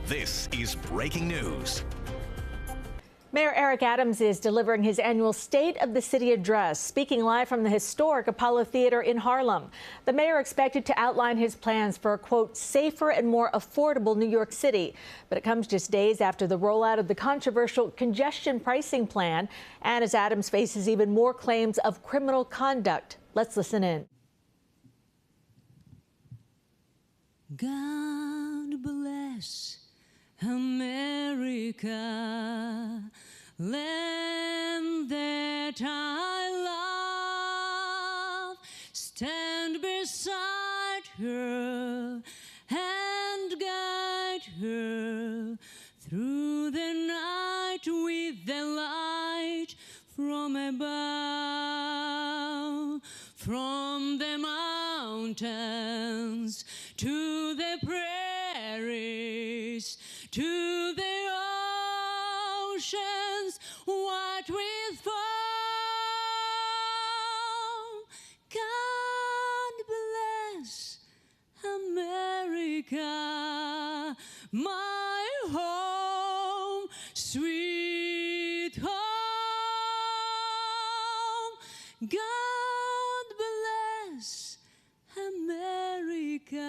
This is breaking news. Mayor Eric Adams is delivering his annual State of the City address, speaking live from the historic Apollo Theater in Harlem. The mayor expected to outline his plans for a, quote, safer and more affordable New York City. But it comes just days after the rollout of the controversial congestion pricing plan, and as Adams faces even more claims of criminal conduct. Let's listen in. God bless America, land that I love. Stand beside her and guide her through the night with the light from above, from the mountains to the prairies, to the oceans white with foam. God bless America, my home, sweet home. God bless America,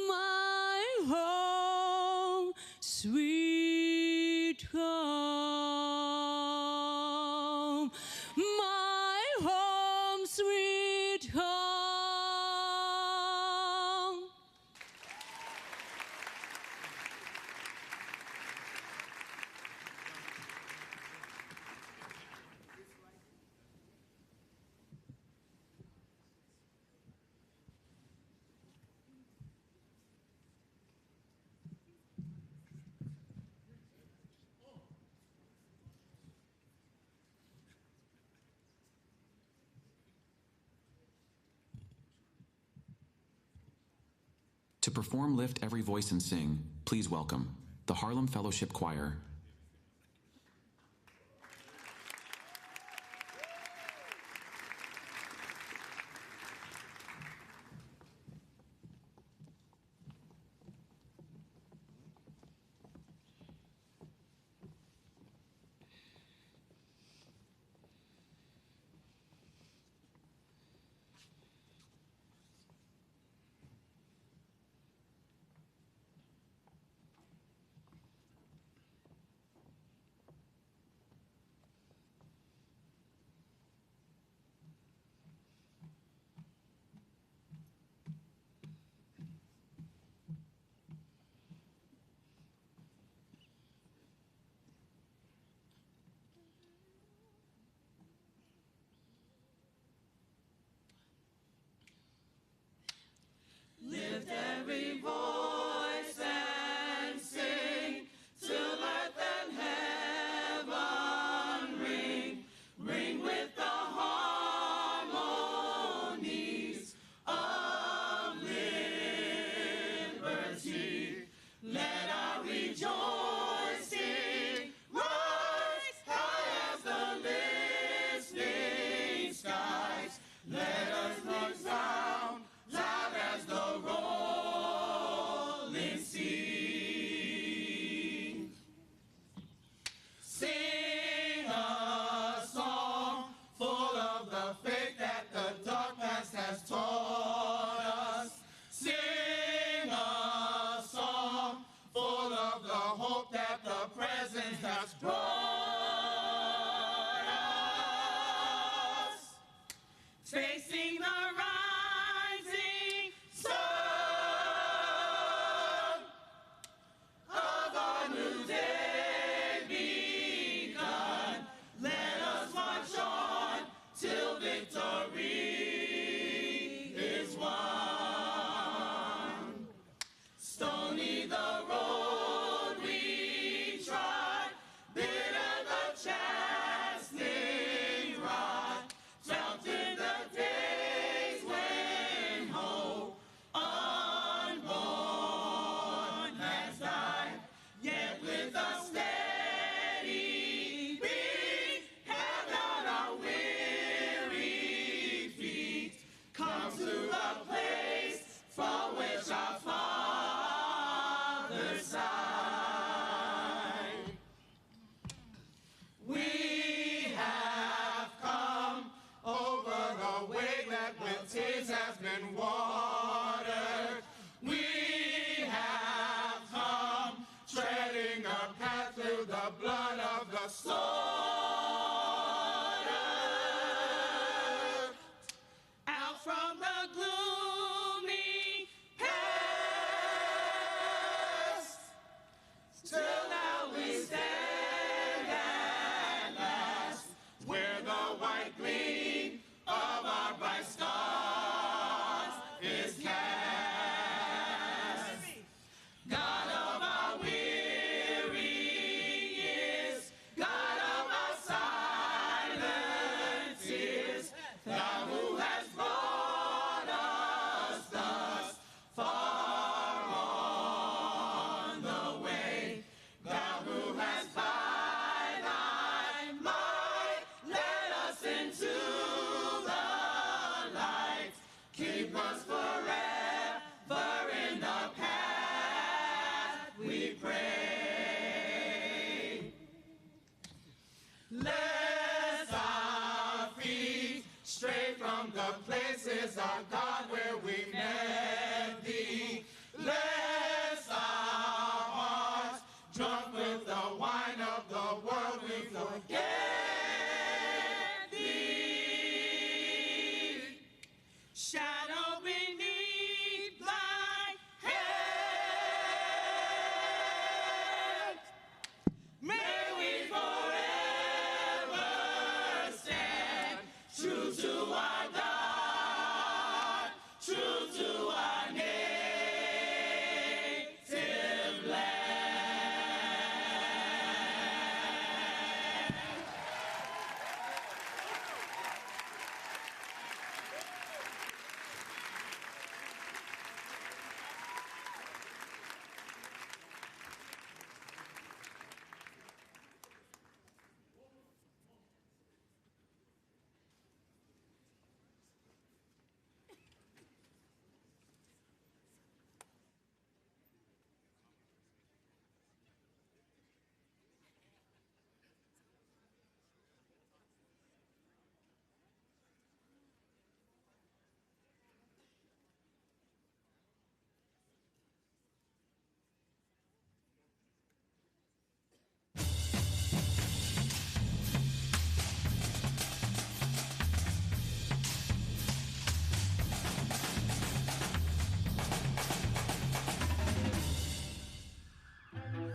my home, sweet home, my home, sweet home. To perform Lift Every Voice and Sing, please welcome the Harlem Fellowship Choir.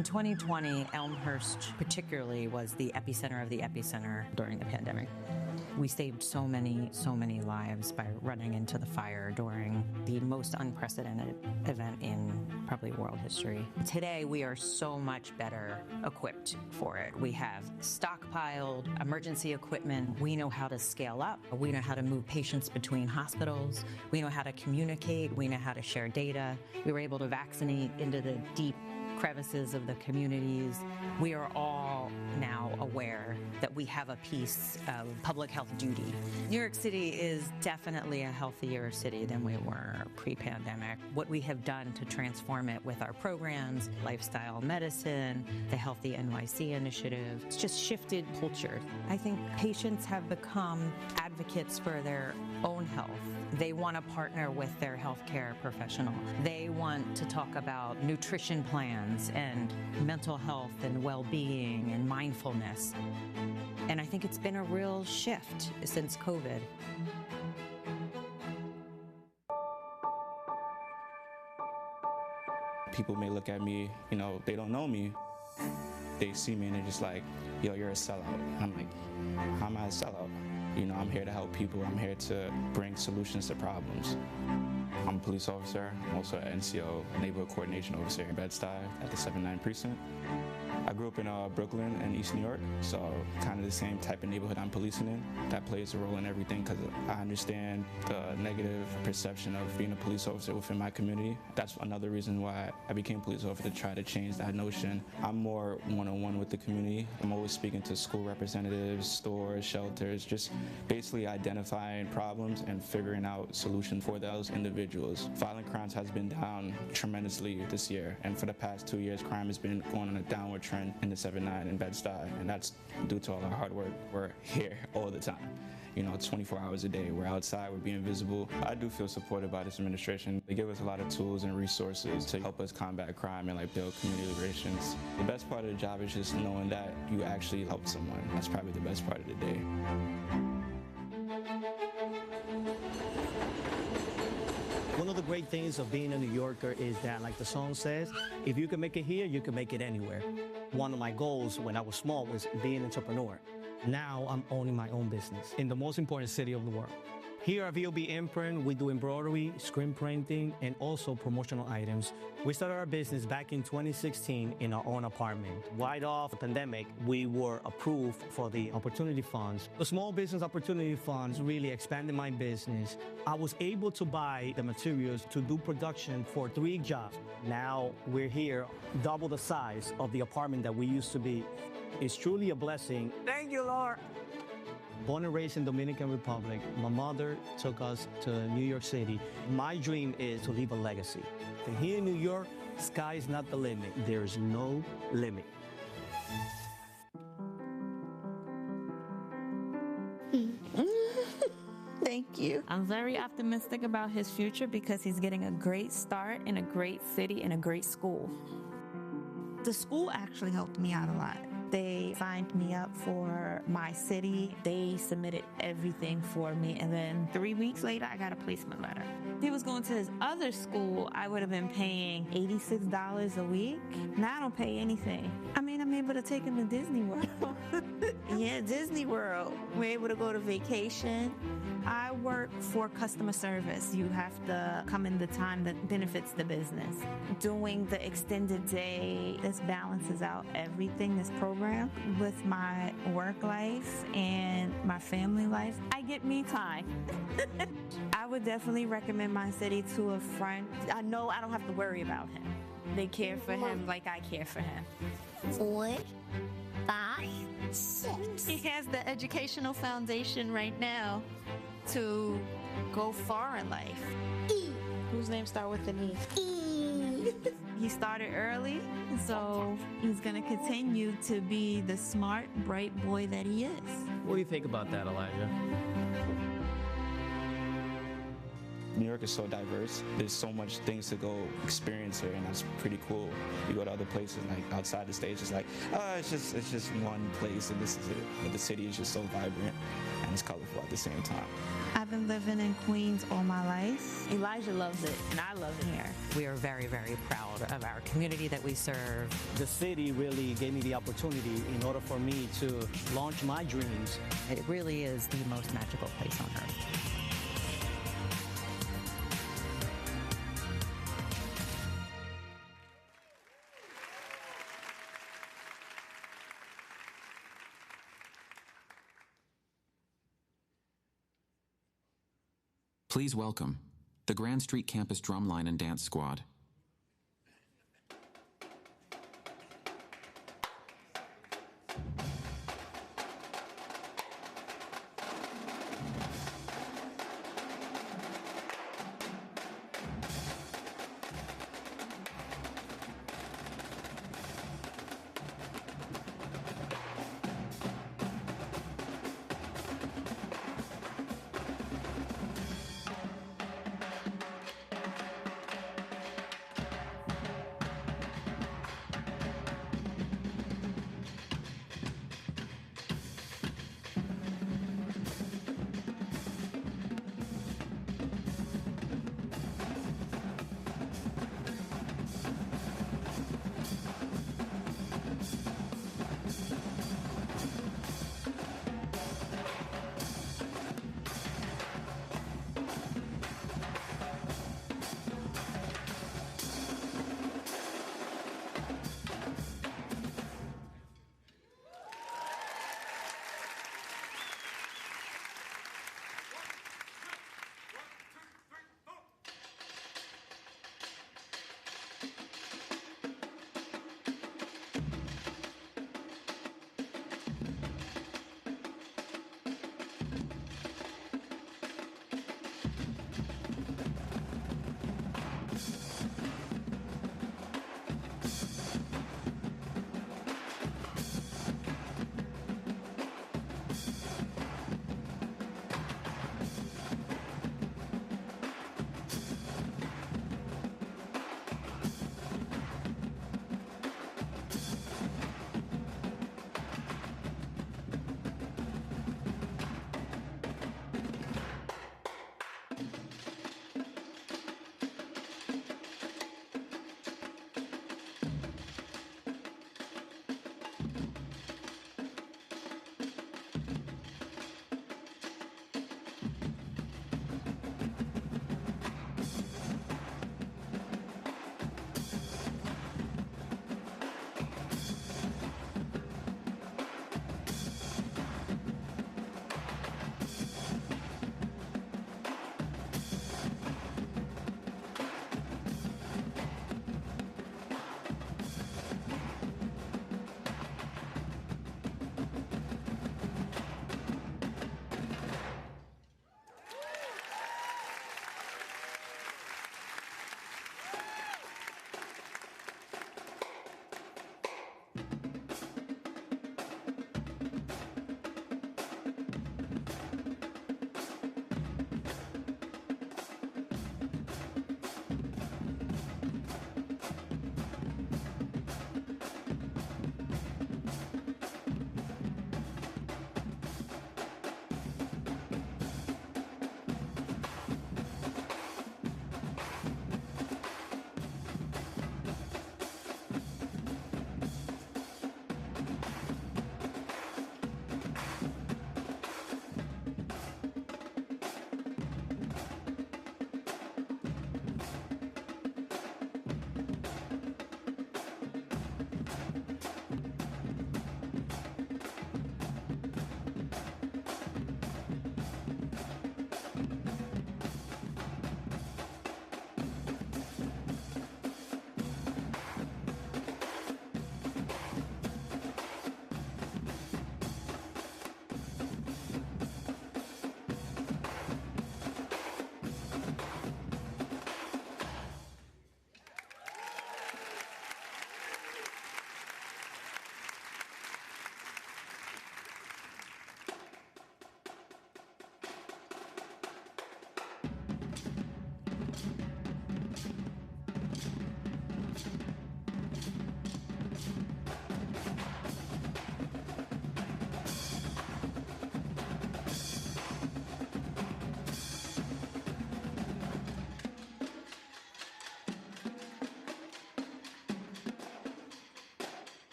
In 2020, Elmhurst particularly was the epicenter of the epicenter during the pandemic. We saved so many lives by running into the fire during the most unprecedented event in probably world history. Today, we are so much better equipped for it. We have stockpiled emergency equipment. We know how to scale up. We know how to move patients between hospitals. We know how to communicate. We know how to share data. We were able to vaccinate into the deep crevices of the communities. We are all now aware that we have a piece of public health duty. New York City is definitely a healthier city than we were pre-pandemic. What we have done to transform it with our programs, lifestyle medicine, the Healthy NYC initiative, it's just shifted culture. I think patients have become advocates for their own health. They want to partner with their healthcare professional. They want to talk about nutrition plans and mental health and well-being and mindfulness. And I think it's been a real shift since COVID. People may look at me, they don't know me. They see me and they're just like, yo, you're a sellout. I'm like, how am I a sellout? I'm here to help people. I'm here to bring solutions to problems. I'm a police officer. I'm also an NCO, neighborhood coordination officer in Bed-Stuy at the 79 precinct. I grew up in Brooklyn and East New York, so kind of the same type of neighborhood I'm policing in. That plays a role in everything because I understand the negative perception of being a police officer within my community. That's another reason why I became a police officer, to try to change that notion. I'm more one-on-one with the community. I'm always speaking to school representatives, stores, shelters, just basically identifying problems and figuring out solutions for those individuals. Violent crimes has been down tremendously this year, and for the past 2 years, crime has been going on a downward trend in the 79 in Bed-Stuy, and that's due to all our hard work. We're here all the time. 24 hours a day. We're outside, we're being visible. I do feel supported by this administration. They give us a lot of tools and resources to help us combat crime and build community relations. The best part of the job is just knowing that you actually helped someone. That's probably the best part of the day. One of the great things of being a New Yorker is that, like the song says, if you can make it here, you can make it anywhere. One of my goals when I was small was being an entrepreneur. Now I'm owning my own business in the most important city of the world. Here at VOB Imprint, we do embroidery, screen printing, and also promotional items. We started our business back in 2016 in our own apartment. Right off the pandemic, we were approved for the opportunity funds. The small business opportunity funds really expanded my business. I was able to buy the materials to do production for 3 jobs. Now we're here, double the size of the apartment that we used to be. It's truly a blessing. Thank you, Lord. Born and raised in Dominican Republic, my mother took us to New York City. My dream is to leave a legacy. And here in New York, sky is not the limit. There is no limit. Thank you. I'm very optimistic about his future because he's getting a great start in a great city and a great school. The school actually helped me out a lot. They signed me up for my city. They submitted everything for me. And then 3 weeks later, I got a placement letter. If he was going to his other school, I would have been paying $86 a week. Now I don't pay anything. I'm able to take him to Disney World. Yeah, Disney World. We're able to go to vacation. I work for customer service. You have to come in the time that benefits the business. Doing the extended day, this balances out everything, this program, with my work life and my family life. I get me time. I would definitely recommend my city to a friend. I know I don't have to worry about him. They care for him like I care for him. 4, 5, 6. He has the educational foundation right now to go far in life. E. Whose name start with an E? E. He started early, so he's going to continue to be the smart, bright boy that he is. What do you think about that, Elijah? New York is so diverse. There's so much things to go experience here, and that's pretty cool. You go to other places, like outside the States, it's like, it's just one place, and this is it. But the city is just so vibrant, and it's colorful at the same time. I've been living in Queens all my life. Elijah loves it, and I love it here. We are very, very proud of our community that we serve. The city really gave me the opportunity in order for me to launch my dreams. It really is the most magical place on earth. Please welcome the Grand Street Campus Drumline and Dance Squad.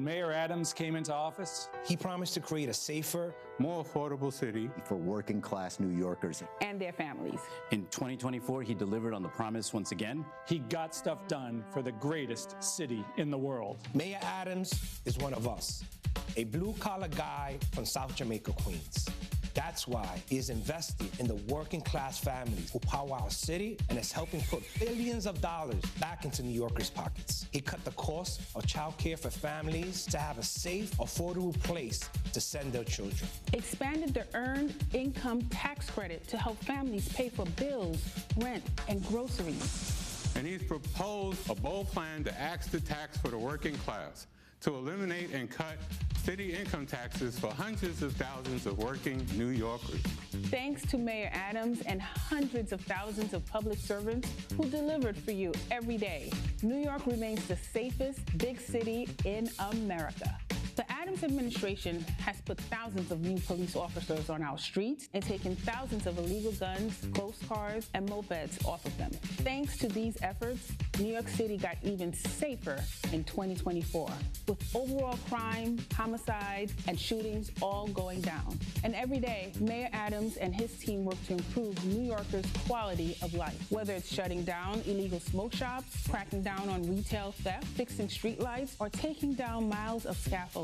When Mayor Adams came into office, he promised to create a safer, more affordable city for working class New Yorkers and their families. In 2024, he delivered on the promise once again. He got stuff done for the greatest city in the world. Mayor Adams is one of us, a blue-collar guy from South Jamaica, Queens. That's why he is invested in the working class families who power our city and is helping put billions of dollars back into New Yorkers' pockets. He cut the cost of childcare for families to have a safe, affordable place to send their children. Expanded the Earned Income Tax Credit to help families pay for bills, rent, and groceries. And he's proposed a bold plan to axe the tax for the working class, to eliminate and cut city income taxes for hundreds of thousands of working New Yorkers. Thanks to Mayor Adams and hundreds of thousands of public servants who delivered for you every day, New York remains the safest big city in America. The Adams administration has put thousands of new police officers on our streets and taken thousands of illegal guns, ghost cars, and mopeds off of them. Thanks to these efforts, New York City got even safer in 2024, with overall crime, homicides, and shootings all going down. And every day, Mayor Adams and his team work to improve New Yorkers' quality of life, whether it's shutting down illegal smoke shops, cracking down on retail theft, fixing streetlights, or taking down miles of scaffolding.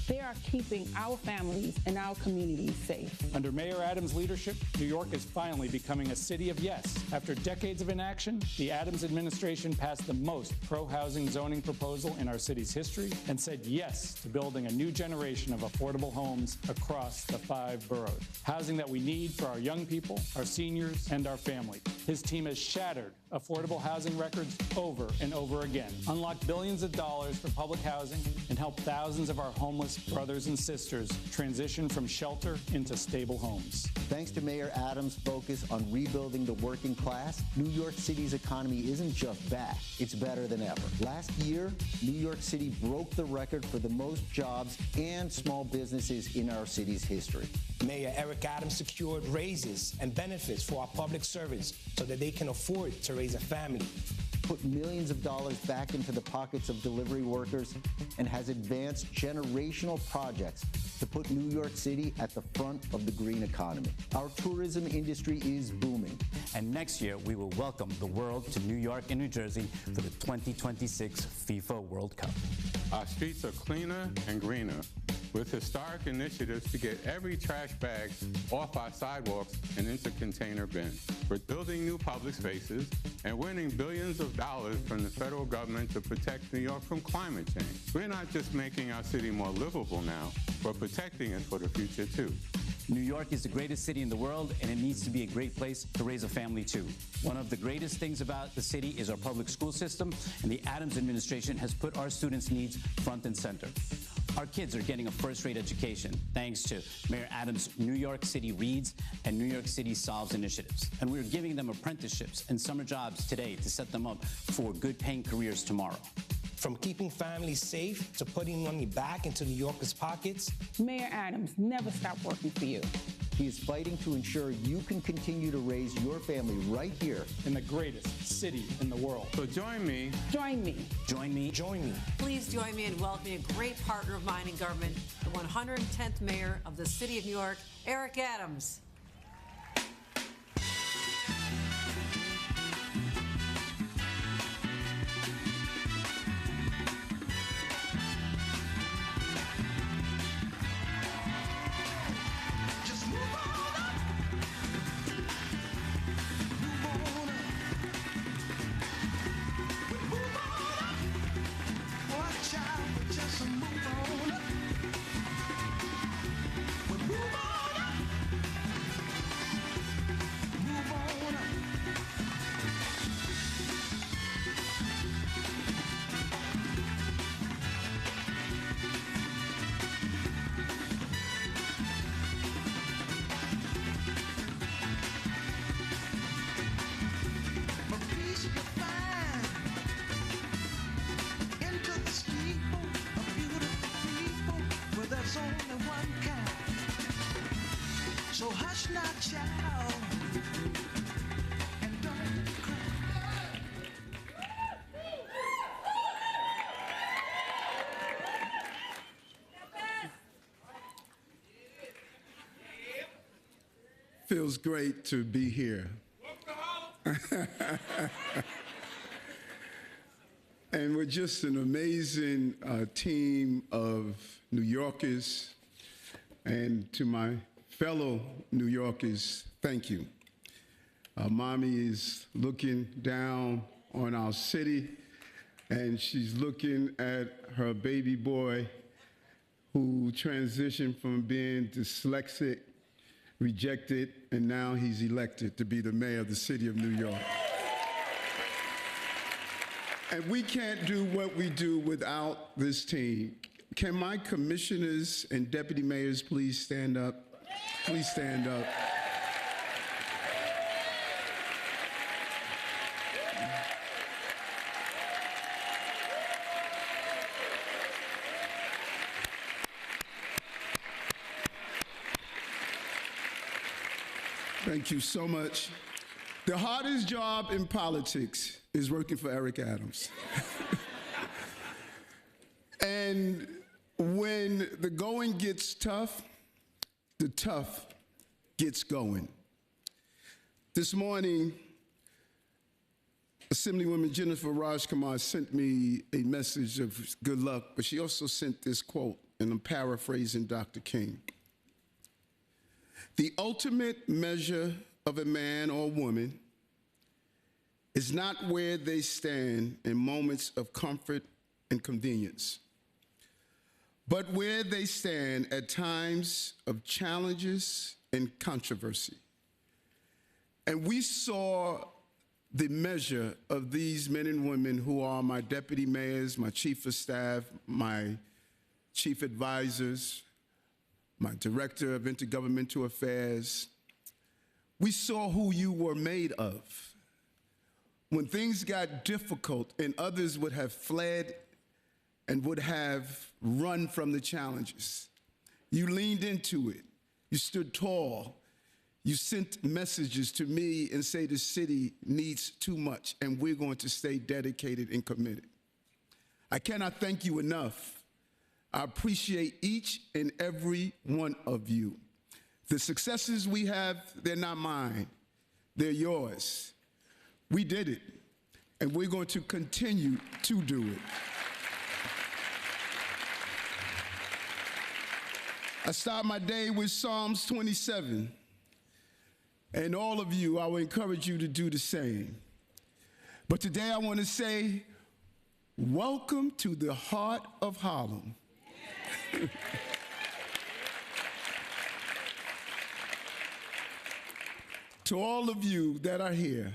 They are keeping our families and our communities safe. Under Mayor Adams' leadership, New York is finally becoming a city of yes. After decades of inaction, the Adams administration passed the most pro-housing zoning proposal in our city's history and said yes to building a new generation of affordable homes across the 5 boroughs. Housing that we need for our young people, our seniors, and our families. His team has shattered affordable housing records over and over again, unlocked billions of dollars for public housing, and helped thousands of our homeless brothers and sisters transition from shelter into stable homes. Thanks to Mayor Adams' focus on rebuilding the working class, New York City's economy isn't just back, it's better than ever. Last year, New York City broke the record for the most jobs and small businesses in our city's history. Mayor Eric Adams secured raises and benefits for our public servants so that they can afford to raise a family. Put millions of dollars back into the pockets of delivery workers and has advanced generational projects to put New York City at the front of the green economy. Our tourism industry is booming. And next year, we will welcome the world to New York and New Jersey for the 2026 FIFA World Cup. Our streets are cleaner and greener, with historic initiatives to get every trash bag off our sidewalks and into container bins. We're building new public spaces and winning billions of dollars from the federal government to protect New York from climate change. We're not just making our city more livable now, we're protecting it for the future too. New York is the greatest city in the world, and it needs to be a great place to raise a family, too. One of the greatest things about the city is our public school system, and the Adams administration has put our students' needs front and center. Our kids are getting a first-rate education thanks to Mayor Adams' New York City Reads and New York City Solves initiatives. And we're giving them apprenticeships and summer jobs today to set them up for good-paying careers tomorrow. From keeping families safe to putting money back into New Yorkers' pockets, Mayor Adams never stopped working for you. He is fighting to ensure you can continue to raise your family right here in the greatest city in the world. So join me. Join me. Join me. Join me. Please join me in welcoming a great partner of mine in government, the 110th mayor of the city of New York, Eric Adams. So hush not, child, and don't cry. Feels great to be here. And we're just an amazing team of New Yorkers. And to my fellow New Yorkers, thank you. Mommy is looking down on our city, and she's looking at her baby boy who transitioned from being dyslexic, rejected, and now he's elected to be the mayor of the city of New York. And we can't do what we do without this team. Can my commissioners and deputy mayors please stand up? Please stand up. Thank you so much. The hardest job in politics is working for Eric Adams. And when the going gets tough, the tough gets going. This morning, Assemblywoman Jennifer Rajkumar sent me a message of good luck, but she also sent this quote, and I'm paraphrasing Dr. King. The ultimate measure of a man or woman is not where they stand in moments of comfort and convenience, but where they stand at times of challenges and controversy. And we saw the measure of these men and women who are my deputy mayors, my chief of staff, my chief advisors, my director of intergovernmental affairs. We saw who you were made of. When things got difficult and others would have fled and would have run from the challenges, you leaned into it. You stood tall. You sent messages to me and say the city needs too much, and we're going to stay dedicated and committed. I cannot thank you enough. I appreciate each and every one of you. The successes we have, they're not mine. They're yours. We did it, and we're going to continue to do it. I start my day with Psalms 27, and all of you, I will encourage you to do the same. But today I want to say, welcome to the heart of Harlem. To all of you that are here,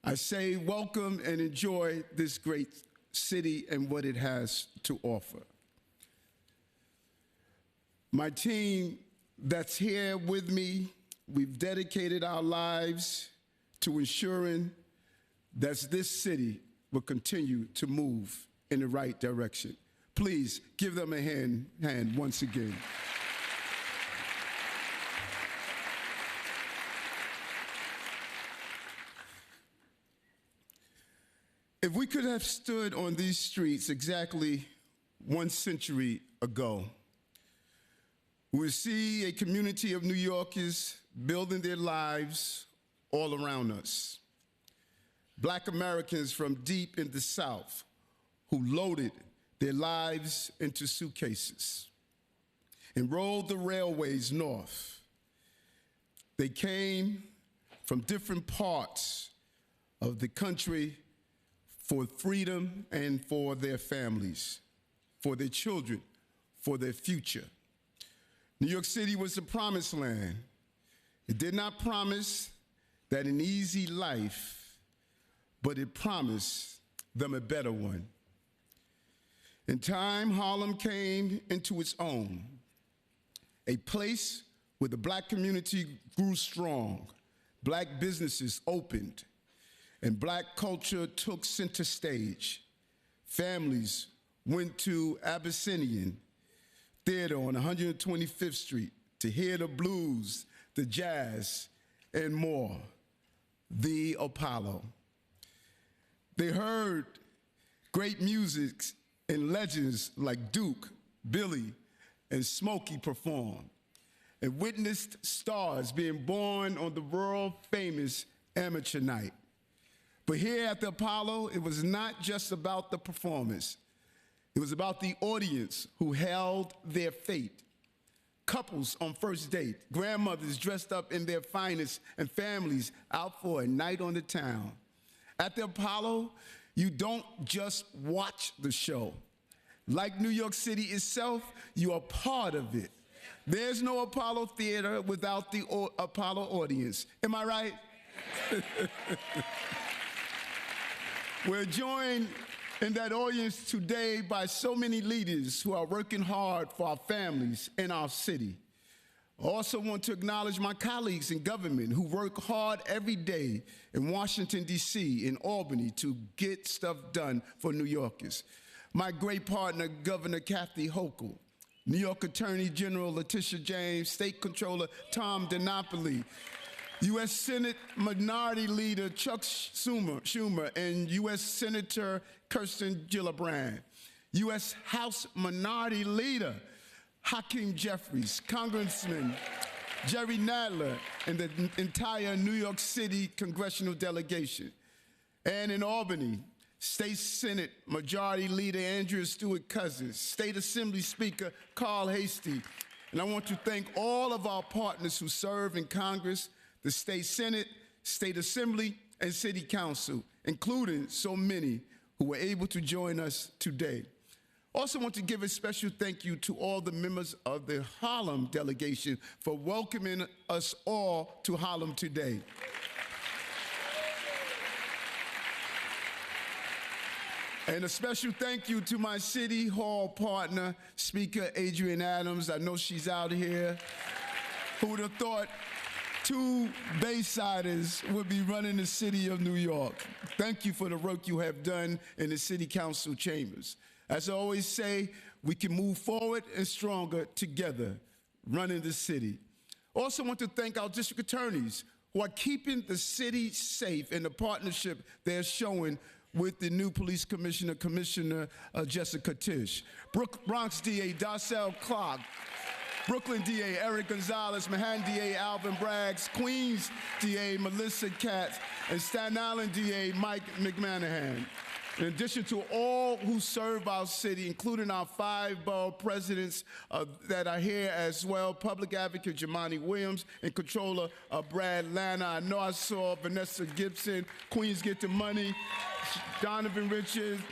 I say welcome and enjoy this great city and what it has to offer. My team that's here with me, we've dedicated our lives to ensuring that this city will continue to move in the right direction. Please give them a hand once again. If we could have stood on these streets exactly 1 century ago, we would see a community of New Yorkers building their lives all around us. Black Americans from deep in the South who loaded their lives into suitcases and rode the railways north. They came from different parts of the country for freedom and for their families, for their children, for their future. New York City was the promised land. It did not promise that an easy life, but it promised them a better one. In time, Harlem came into its own, a place where the black community grew strong, black businesses opened, and black culture took center stage. Families went to Abyssinian Theater on 125th Street to hear the blues, the jazz, and more. The Apollo. They heard great music and legends like Duke, Billy, and Smokey perform. and witnessed stars being born on the world-famous amateur night. But here at the Apollo, it was not just about the performance. It was about the audience who held their fate. Couples on first date, grandmothers dressed up in their finest, and families out for a night on the town. At the Apollo, you don't just watch the show. Like New York City itself, you are part of it. There's no Apollo Theater without the Apollo audience. Am I right? We're joined in that audience today by so many leaders who are working hard for our families and our city. I also want to acknowledge my colleagues in government who work hard every day in Washington, D.C., in Albany to get stuff done for New Yorkers. My great partner, Governor Kathy Hochul, New York Attorney General Letitia James, State Controller Tom DiNapoli, U.S. Senate Minority Leader Chuck Schumer, and U.S. Senator Kirsten Gillibrand, U.S. House Minority Leader Hakeem Jeffries, Congressman Jerry Nadler, and the entire New York City congressional delegation. And in Albany, State Senate Majority Leader Andrea Stewart-Cousins, State Assembly Speaker Carl Hastie, and I want to thank all of our partners who serve in Congress, the State Senate, State Assembly, and City Council, including so many who were able to join us today. Also want to give a special thank you to all the members of the Harlem delegation for welcoming us all to Harlem today. And a special thank you to my City Hall partner, Speaker Adrienne Adams. I know she's out here. Who would have thought two Baysiders would be running the city of New York? Thank you for the work you have done in the City Council chambers. As I always say, we can move forward and stronger together, running the city. Also want to thank our district attorneys who are keeping the city safe in the partnership they're showing with the new police commissioner, Commissioner Jessica Tisch. Bronx DA Darcel Clark, Brooklyn DA Eric Gonzalez, Manhattan DA Alvin Braggs, Queens DA Melissa Katz, and Staten Island DA Mike McManahan. In addition to all who serve our city, including our 5 borough presidents that are here as well, Public Advocate Jamani Williams and Controller Brad Lana. I know I saw Vanessa Gibson, Queens Get the Money, Donovan Richards,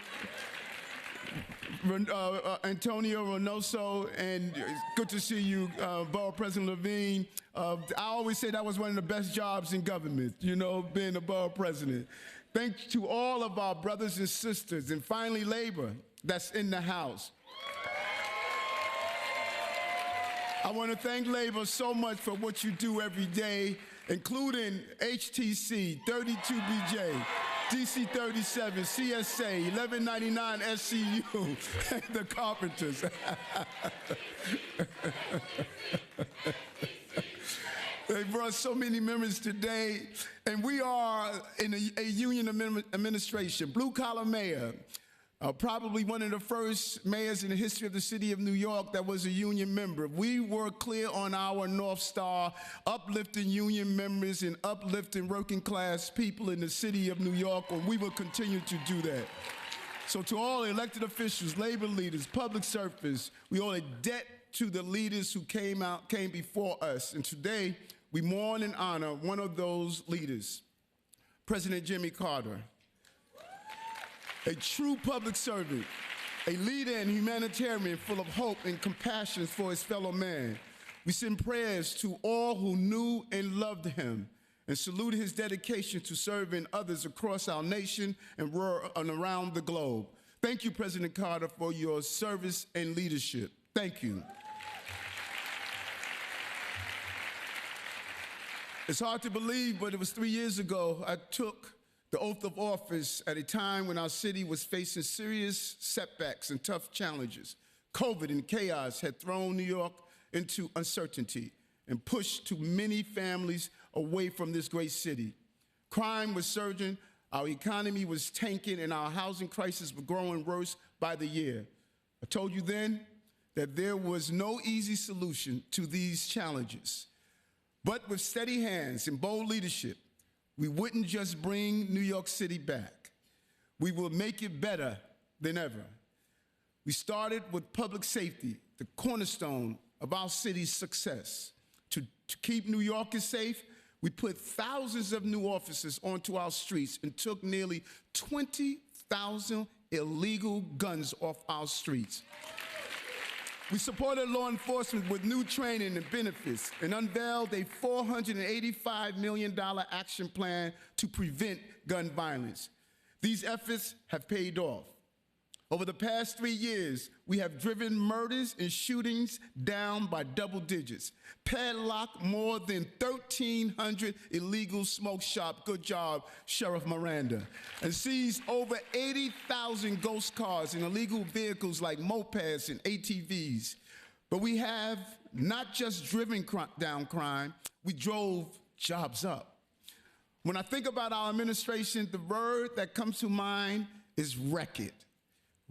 Antonio Reynoso, and good to see you, Borough President Levine. I always say that was one of the best jobs in government, you know, being a borough president. Thanks to all of our brothers and sisters, and finally labor that's in the house. I want to thank labor so much for what you do every day, including HTC, 32BJ, DC 37, CSA, 1199 SCU, and the Carpenters. They brought so many members today, and we are in a union administration, blue-collar mayor, probably one of the first mayors in the history of the city of New York that was a union member. We were clear on our North Star, uplifting union members and uplifting working-class people in the city of New York, and we will continue to do that. So to all elected officials, labor leaders, public servants, we owe a debt to the leaders who came before us, and today, we mourn and honor one of those leaders, President Jimmy Carter, a true public servant, a leader and humanitarian full of hope and compassion for his fellow man. We send prayers to all who knew and loved him and salute his dedication to serving others across our nation and around the globe. Thank you, President Carter, for your service and leadership. Thank you. It's hard to believe, but it was 3 years ago I took the oath of office at a time when our city was facing serious setbacks and tough challenges. COVID and chaos had thrown New York into uncertainty and pushed too many families away from this great city. Crime was surging, our economy was tanking, and our housing crisis was growing worse by the year. I told you then, that there was no easy solution to these challenges. But with steady hands and bold leadership, we wouldn't just bring New York City back. We will make it better than ever. We started with public safety, the cornerstone of our city's success. To keep New Yorkers safe, we put thousands of new officers onto our streets and took nearly 20,000 illegal guns off our streets. We supported law enforcement with new training and benefits and unveiled a $485 million action plan to prevent gun violence. These efforts have paid off. Over the past 3 years, we have driven murders and shootings down by double digits, padlocked more than 1,300 illegal smoke shops, good job, Sheriff Miranda, and seized over 80,000 ghost cars and illegal vehicles like mopeds and ATVs. But we have not just driven down crime, we drove jobs up. When I think about our administration, the word that comes to mind is record.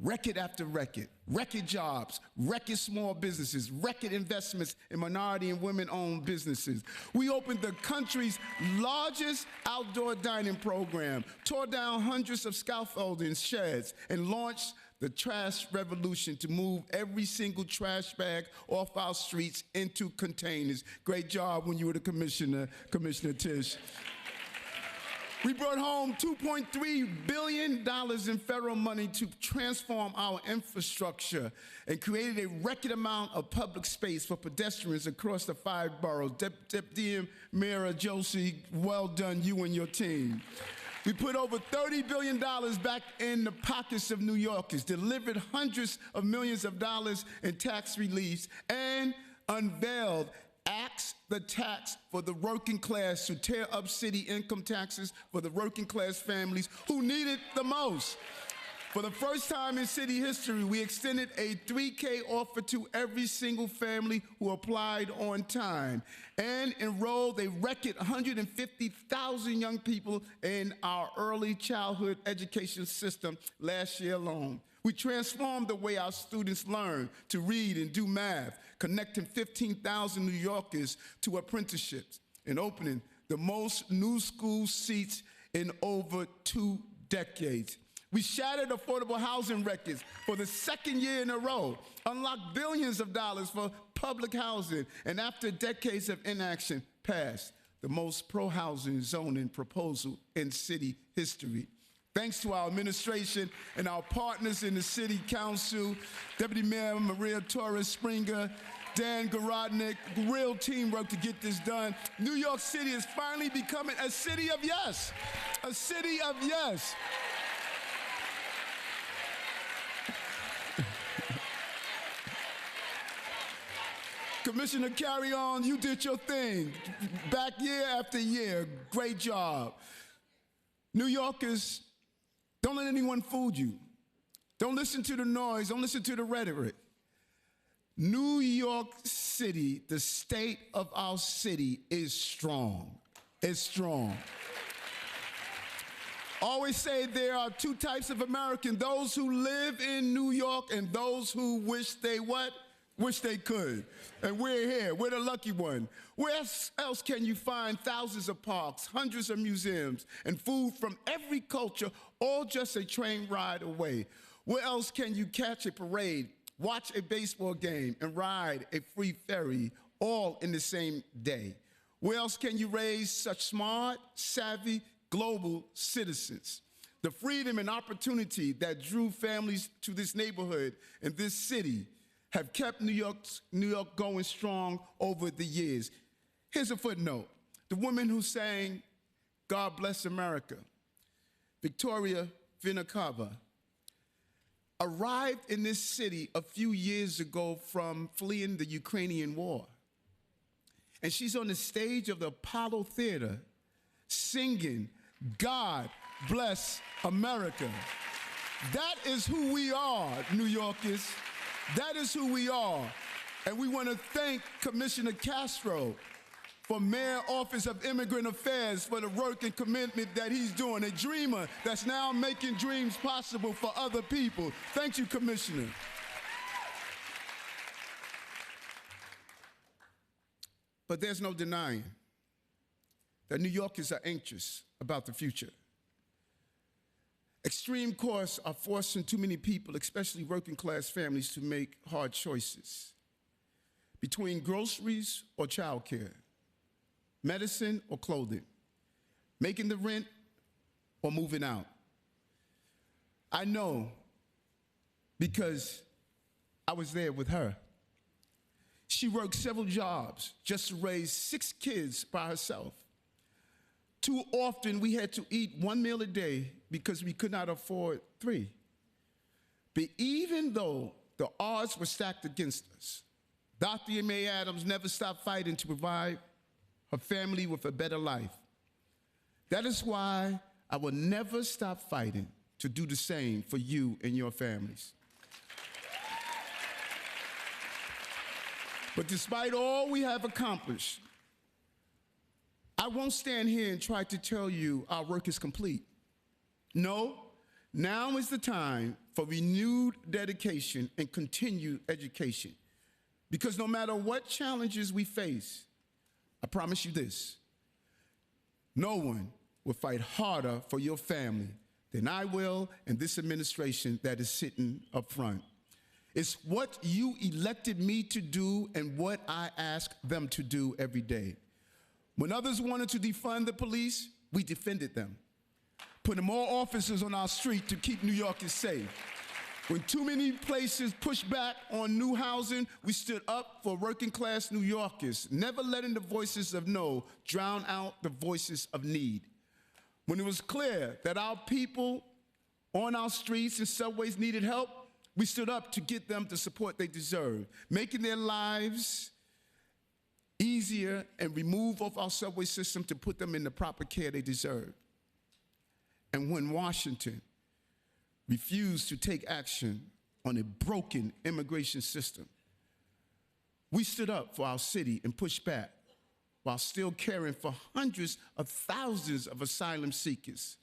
Record after record, record jobs, record small businesses, record investments in minority and women-owned businesses. We opened the country's largest outdoor dining program, tore down hundreds of scaffolding sheds, and launched the trash revolution to move every single trash bag off our streets into containers. Great job when you were the commissioner, Commissioner Tisch. We brought home $2.3 billion in federal money to transform our infrastructure and created a record amount of public space for pedestrians across the 5 boroughs. Deputy Mayor Josie, well done, you and your team. We put over $30 billion back in the pockets of New Yorkers, delivered hundreds of millions of dollars in tax reliefs, and unveiled Axe the Tax for the working class to tear up city income taxes for the working class families who need it the most. For the first time in city history, we extended a $3K offer to every single family who applied on time and enrolled a record 150,000 young people in our early childhood education system last year alone. We transformed the way our students learn to read and do math, connecting 15,000 New Yorkers to apprenticeships and opening the most new school seats in over 2 decades. We shattered affordable housing records for the second year in a row, unlocked billions of dollars for public housing, and after decades of inaction, passed the most pro-housing zoning proposal in city history. Thanks to our administration and our partners in the City Council, Deputy Mayor Maria Torres Springer, Dan Garodnick, real teamwork to get this done. New York City is finally becoming a city of yes. A city of yes. Commissioner, carry on. You did your thing. Back year after year. Great job. New Yorkers, don't let anyone fool you. Don't listen to the noise. Don't listen to the rhetoric. New York City, the state of our city, is strong. It's strong. Always say there are 2 types of Americans, those who live in New York and those who wish they what? Wish they could. And we're here. We're the lucky one. Where else can you find thousands of parks, hundreds of museums, and food from every culture, all just a train ride away? Where else can you catch a parade, watch a baseball game, and ride a free ferry, all in the same day? Where else can you raise such smart, savvy, global citizens? The freedom and opportunity that drew families to this neighborhood and this city have kept New York going strong over the years. Here's a footnote. The woman who sang God Bless America, Victoria Vinakava, arrived in this city a few years ago from fleeing the Ukrainian war. And she's on the stage of the Apollo Theater singing God Bless America. That is who we are, New Yorkers. That is who we are. And we want to thank Commissioner Castro for Mayor Office of Immigrant Affairs for the work and commitment that he's doing. A dreamer that's now making dreams possible for other people. Thank you, Commissioner. But there's no denying that New Yorkers are anxious about the future. Extreme costs are forcing too many people, especially working class families, to make hard choices between groceries or childcare, medicine or clothing, making the rent or moving out. I know because I was there with her. She worked several jobs just to raise 6 kids by herself. Too often we had to eat 1 meal a day because we could not afford 3. But even though the odds were stacked against us, Dr. May Adams never stopped fighting to provide her family with a better life. That is why I will never stop fighting to do the same for you and your families. But despite all we have accomplished, I won't stand here and try to tell you our work is complete. No, now is the time for renewed dedication and continued education. Because no matter what challenges we face, I promise you this, no one will fight harder for your family than I will and this administration that is sitting up front. It's what you elected me to do and what I ask them to do every day. When others wanted to defund the police, we defended them, putting more officers on our street to keep New Yorkers safe. When too many places pushed back on new housing, we stood up for working class New Yorkers, never letting the voices of no drown out the voices of need. When it was clear that our people on our streets and subways needed help, we stood up to get them the support they deserve, making their lives easier and remove off our subway system to put them in the proper care they deserve. And when Washington refused to take action on a broken immigration system, we stood up for our city and pushed back while still caring for hundreds of thousands of asylum seekers.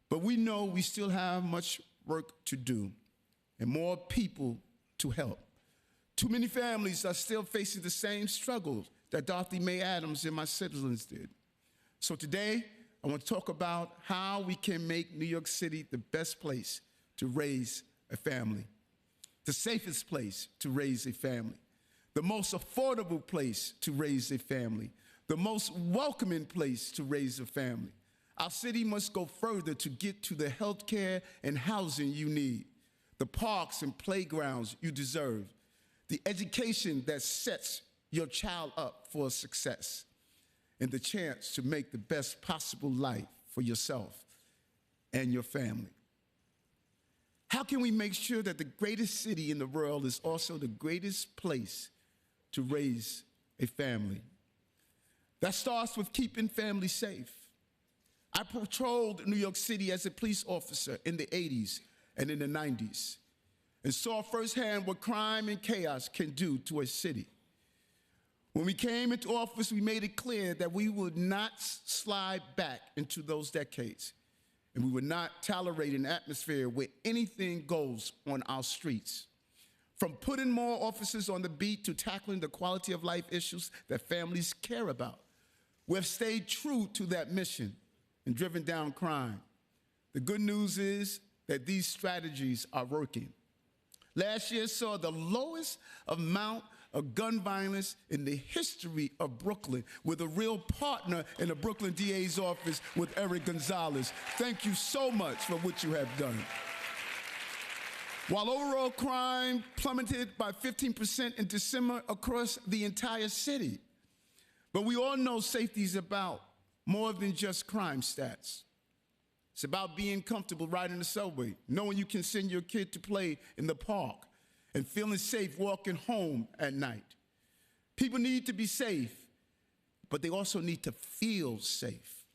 But we know we still have much work to do and more people to help. Too many families are still facing the same struggles that Dorothy Mae Adams and my siblings did. So today, I want to talk about how we can make New York City the best place to raise a family, the safest place to raise a family, the most affordable place to raise a family, the most welcoming place to raise a family. Our city must go further to get to the health care and housing you need, the parks and playgrounds you deserve, the education that sets your child up for success, and the chance to make the best possible life for yourself and your family. How can we make sure that the greatest city in the world is also the greatest place to raise a family? That starts with keeping families safe. I patrolled New York City as a police officer in the 80s and in the 90s and saw firsthand what crime and chaos can do to a city. When we came into office, we made it clear that we would not slide back into those decades, and we would not tolerate an atmosphere where anything goes on our streets. From putting more officers on the beat to tackling the quality of life issues that families care about, we have stayed true to that mission and driven down crime. The good news is that these strategies are working. Last year saw the lowest amount of gun violence in the history of Brooklyn, with a real partner in the Brooklyn DA's office with Eric Gonzalez. Thank you so much for what you have done. While overall crime plummeted by 15% in December across the entire city. But we all know safety is about more than just crime stats. It's about being comfortable riding the subway, knowing you can send your kid to play in the park, and feeling safe walking home at night. People need to be safe, but they also need to feel safe.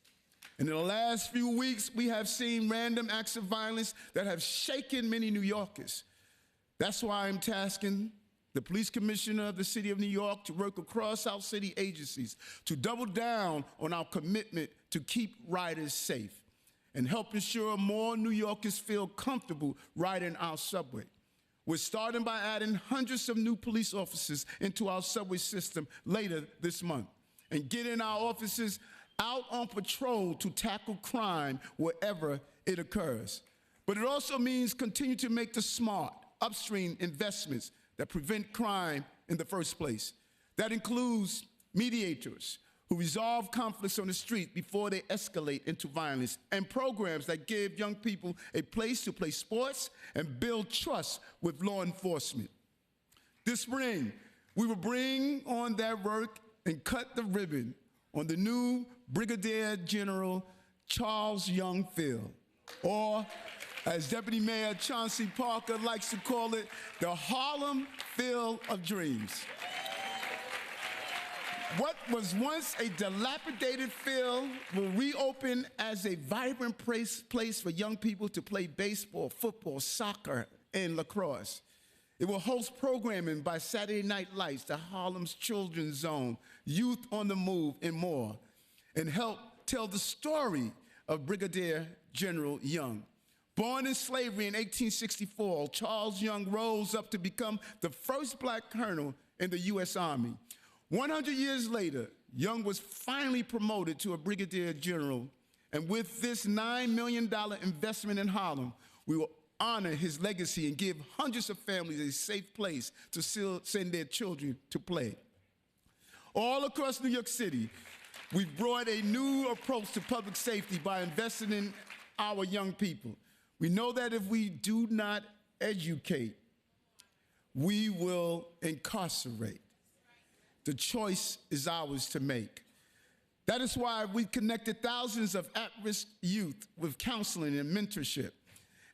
And in the last few weeks, we have seen random acts of violence that have shaken many New Yorkers. That's why I'm tasking the police commissioner of the city of New York to work across our city agencies to double down on our commitment to keep riders safe and help ensure more New Yorkers feel comfortable riding our subway. We're starting by adding hundreds of new police officers into our subway system later this month and getting our officers out on patrol to tackle crime wherever it occurs. But it also means continue to make the smart, upstream investments that prevent crime in the first place. That includes mediators who resolve conflicts on the street before they escalate into violence, and programs that give young people a place to play sports and build trust with law enforcement. This spring, we will bring on that work and cut the ribbon on the new Brigadier General Charles Young Field, or as Deputy Mayor Chauncey Parker likes to call it, the Harlem Field of Dreams. What was once a dilapidated field will reopen as a vibrant place for young people to play baseball, football, soccer, and lacrosse. It will host programming by Saturday Night Lights, the Harlem's Children's Zone, Youth on the Move, and more, and help tell the story of Brigadier General Young. Born in slavery in 1864, Charles Young rose up to become the first black colonel in the U.S. Army. 100 years later, Young was finally promoted to a brigadier general, and with this $9 million investment in Harlem, we will honor his legacy and give hundreds of families a safe place to send their children to play. All across New York City, we've brought a new approach to public safety by investing in our young people. We know that if we do not educate, we will incarcerate. The choice is ours to make. That is why we connected thousands of at-risk youth with counseling and mentorship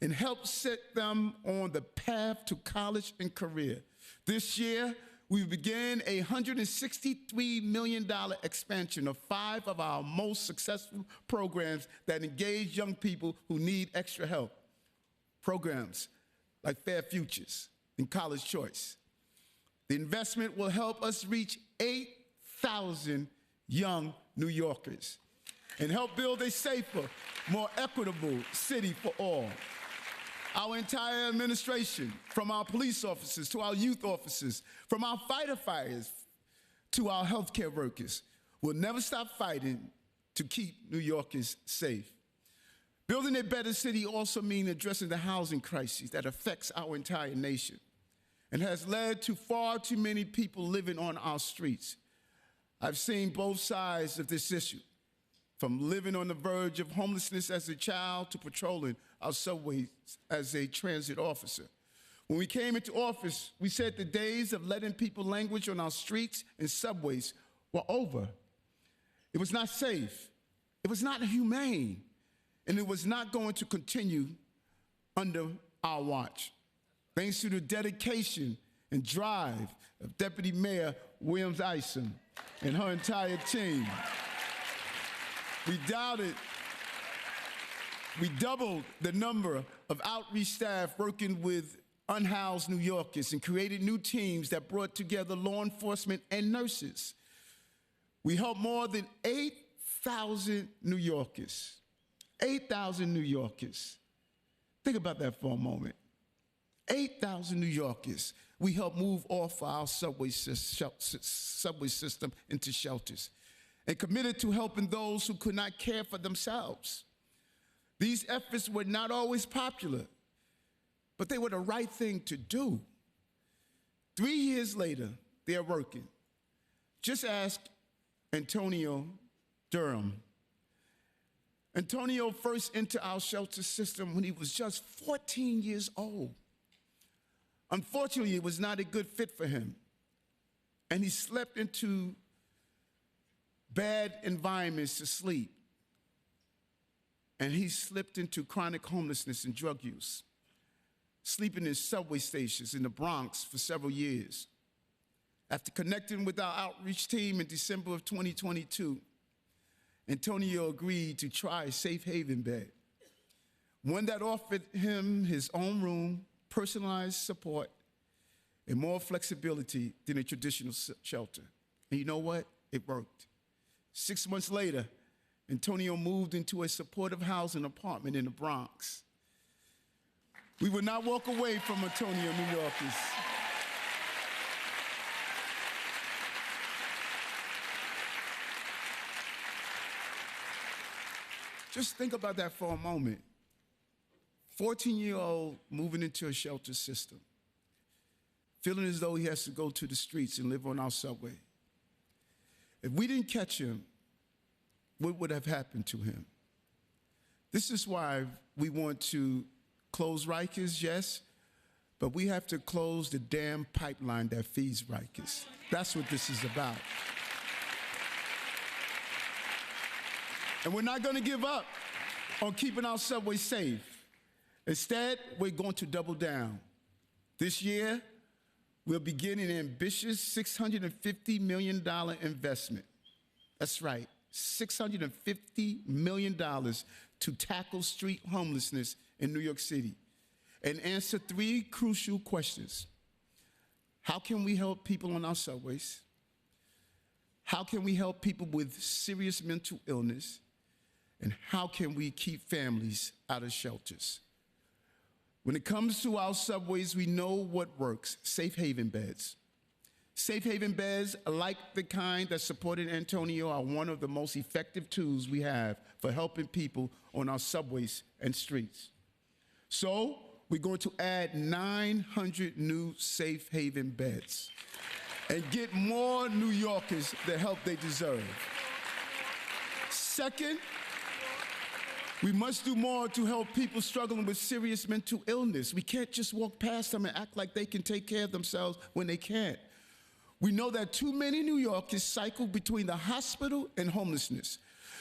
and helped set them on the path to college and career. This year, we began a $163 million expansion of 5 of our most successful programs that engage young people who need extra help. Programs like Fair Futures and College Choice. The investment will help us reach 8,000 young New Yorkers and help build a safer, more equitable city for all. Our entire administration, from our police officers to our youth officers, from our fighter fighters to our healthcare workers, will never stop fighting to keep New Yorkers safe. Building a better city also means addressing the housing crisis that affects our entire nation and has led to far too many people living on our streets. I've seen both sides of this issue, from living on the verge of homelessness as a child to patrolling our subways as a transit officer. When we came into office, we said the days of letting people languish on our streets and subways were over. It was not safe, it was not humane, and it was not going to continue under our watch. Thanks to the dedication and drive of Deputy Mayor Williams Isom and her entire team, we doubled the number of outreach staff working with unhoused New Yorkers and created new teams that brought together law enforcement and nurses. We helped more than 8,000 New Yorkers. 8,000 New Yorkers. Think about that for a moment. 8,000 New Yorkers we helped move off our subway system into shelters and committed to helping those who could not care for themselves. These efforts were not always popular, but they were the right thing to do. 3 years later, they're working. Just ask Antonio Durham. Antonio first entered our shelter system when he was just 14 years old. Unfortunately, it was not a good fit for him, and he slept into bad environments to sleep, and he slipped into chronic homelessness and drug use, sleeping in subway stations in the Bronx for several years. After connecting with our outreach team in December of 2022, Antonio agreed to try a safe haven bed, one that offered him his own room, personalized support, and more flexibility than a traditional shelter. And you know what? It worked. 6 months later, Antonio moved into a supportive housing apartment in the Bronx. We will not walk away from Antonio, New Yorkers. Just think about that for a moment. 14-year-old moving into a shelter system, feeling as though he has to go to the streets and live on our subway. If we didn't catch him, what would have happened to him? This is why we want to close Rikers, yes, but we have to close the damn pipeline that feeds Rikers. That's what this is about. And we're not going to give up on keeping our subway safe. Instead, we're going to double down. This year, we'll begin an ambitious $650 million investment. That's right, $650 million to tackle street homelessness in New York City and answer three crucial questions. How can we help people on our subways? How can we help people with serious mental illness? And how can we keep families out of shelters? When it comes to our subways, we know what works: safe haven beds. Safe haven beds, like the kind that supported Antonio, are one of the most effective tools we have for helping people on our subways and streets. So we're going to add 900 new safe haven beds and get more New Yorkers the help they deserve. Second, we must do more to help people struggling with serious mental illness. We can't just walk past them and act like they can take care of themselves when they can't. We know that too many New Yorkers cycle between the hospital and homelessness.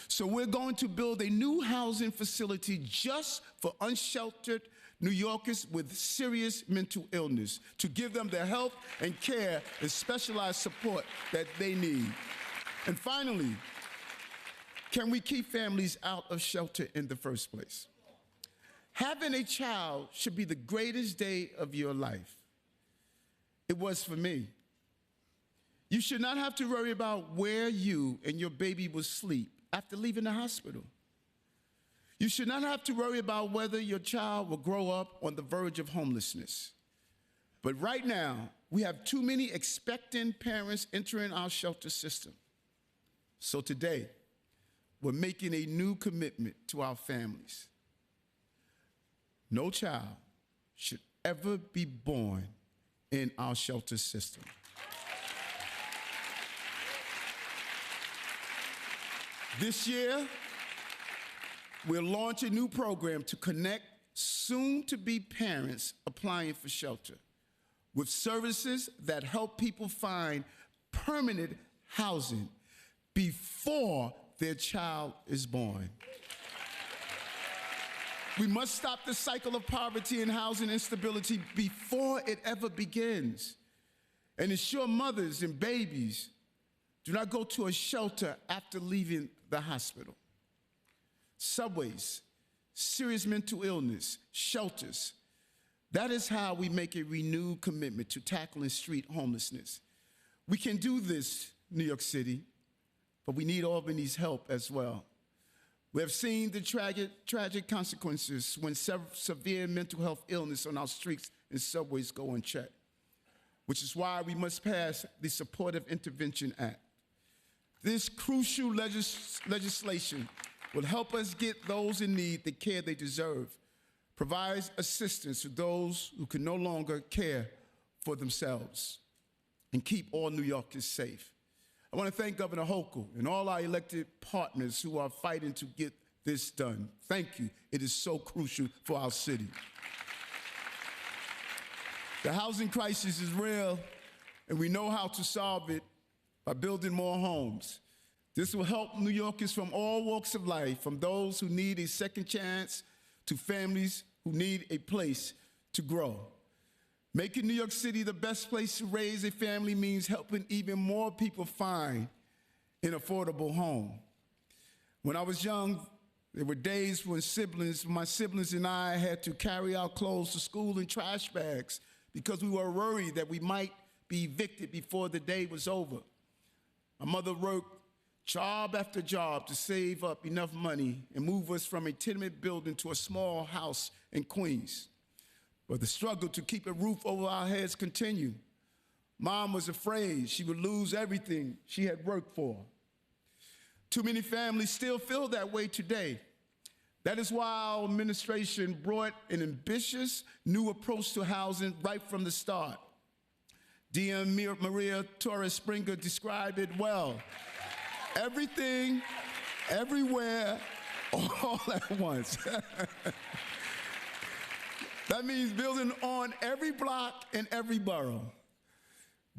So we're going to build a new housing facility just for unsheltered New Yorkers with serious mental illness, to give them the help and care and specialized support that they need. And finally, can we keep families out of shelter in the first place? Having a child should be the greatest day of your life. It was for me. You should not have to worry about where you and your baby will sleep after leaving the hospital. You should not have to worry about whether your child will grow up on the verge of homelessness. But right now, we have too many expectant parents entering our shelter system. So today, we're making a new commitment to our families. No child should ever be born in our shelter system. This year, we'll launch a new program to connect soon-to-be parents applying for shelter with services that help people find permanent housing before their child is born. We must stop the cycle of poverty and housing instability before it ever begins, and ensure mothers and babies do not go to a shelter after leaving the hospital. Subways, serious mental illness, shelters. That is how we make a renewed commitment to tackling street homelessness. We can do this, New York City, but we need Albany's help as well. We have seen the tragic consequences when severe mental health illness on our streets and subways go unchecked, which is why we must pass the Supportive Intervention Act. This crucial legislation will help us get those in need the care they deserve, provides assistance to those who can no longer care for themselves, and keep all New Yorkers safe. I want to thank Governor Hochul and all our elected partners who are fighting to get this done. Thank you. It is so crucial for our city. The housing crisis is real, and we know how to solve it by building more homes. This will help New Yorkers from all walks of life, from those who need a second chance to families who need a place to grow. Making New York City the best place to raise a family means helping even more people find an affordable home. When I was young, there were days when my siblings and I had to carry our clothes to school in trash bags because we were worried that we might be evicted before the day was over. My mother worked job after job to save up enough money and move us from a tenement building to a small house in Queens. but the struggle to keep a roof over our heads continued. Mom was afraid she would lose everything she had worked for. Too many families still feel that way today. That is why our administration brought an ambitious new approach to housing right from the start. DM Maria Torres Springer described it well. Everything, everywhere, all at once. That means building on every block in every borough,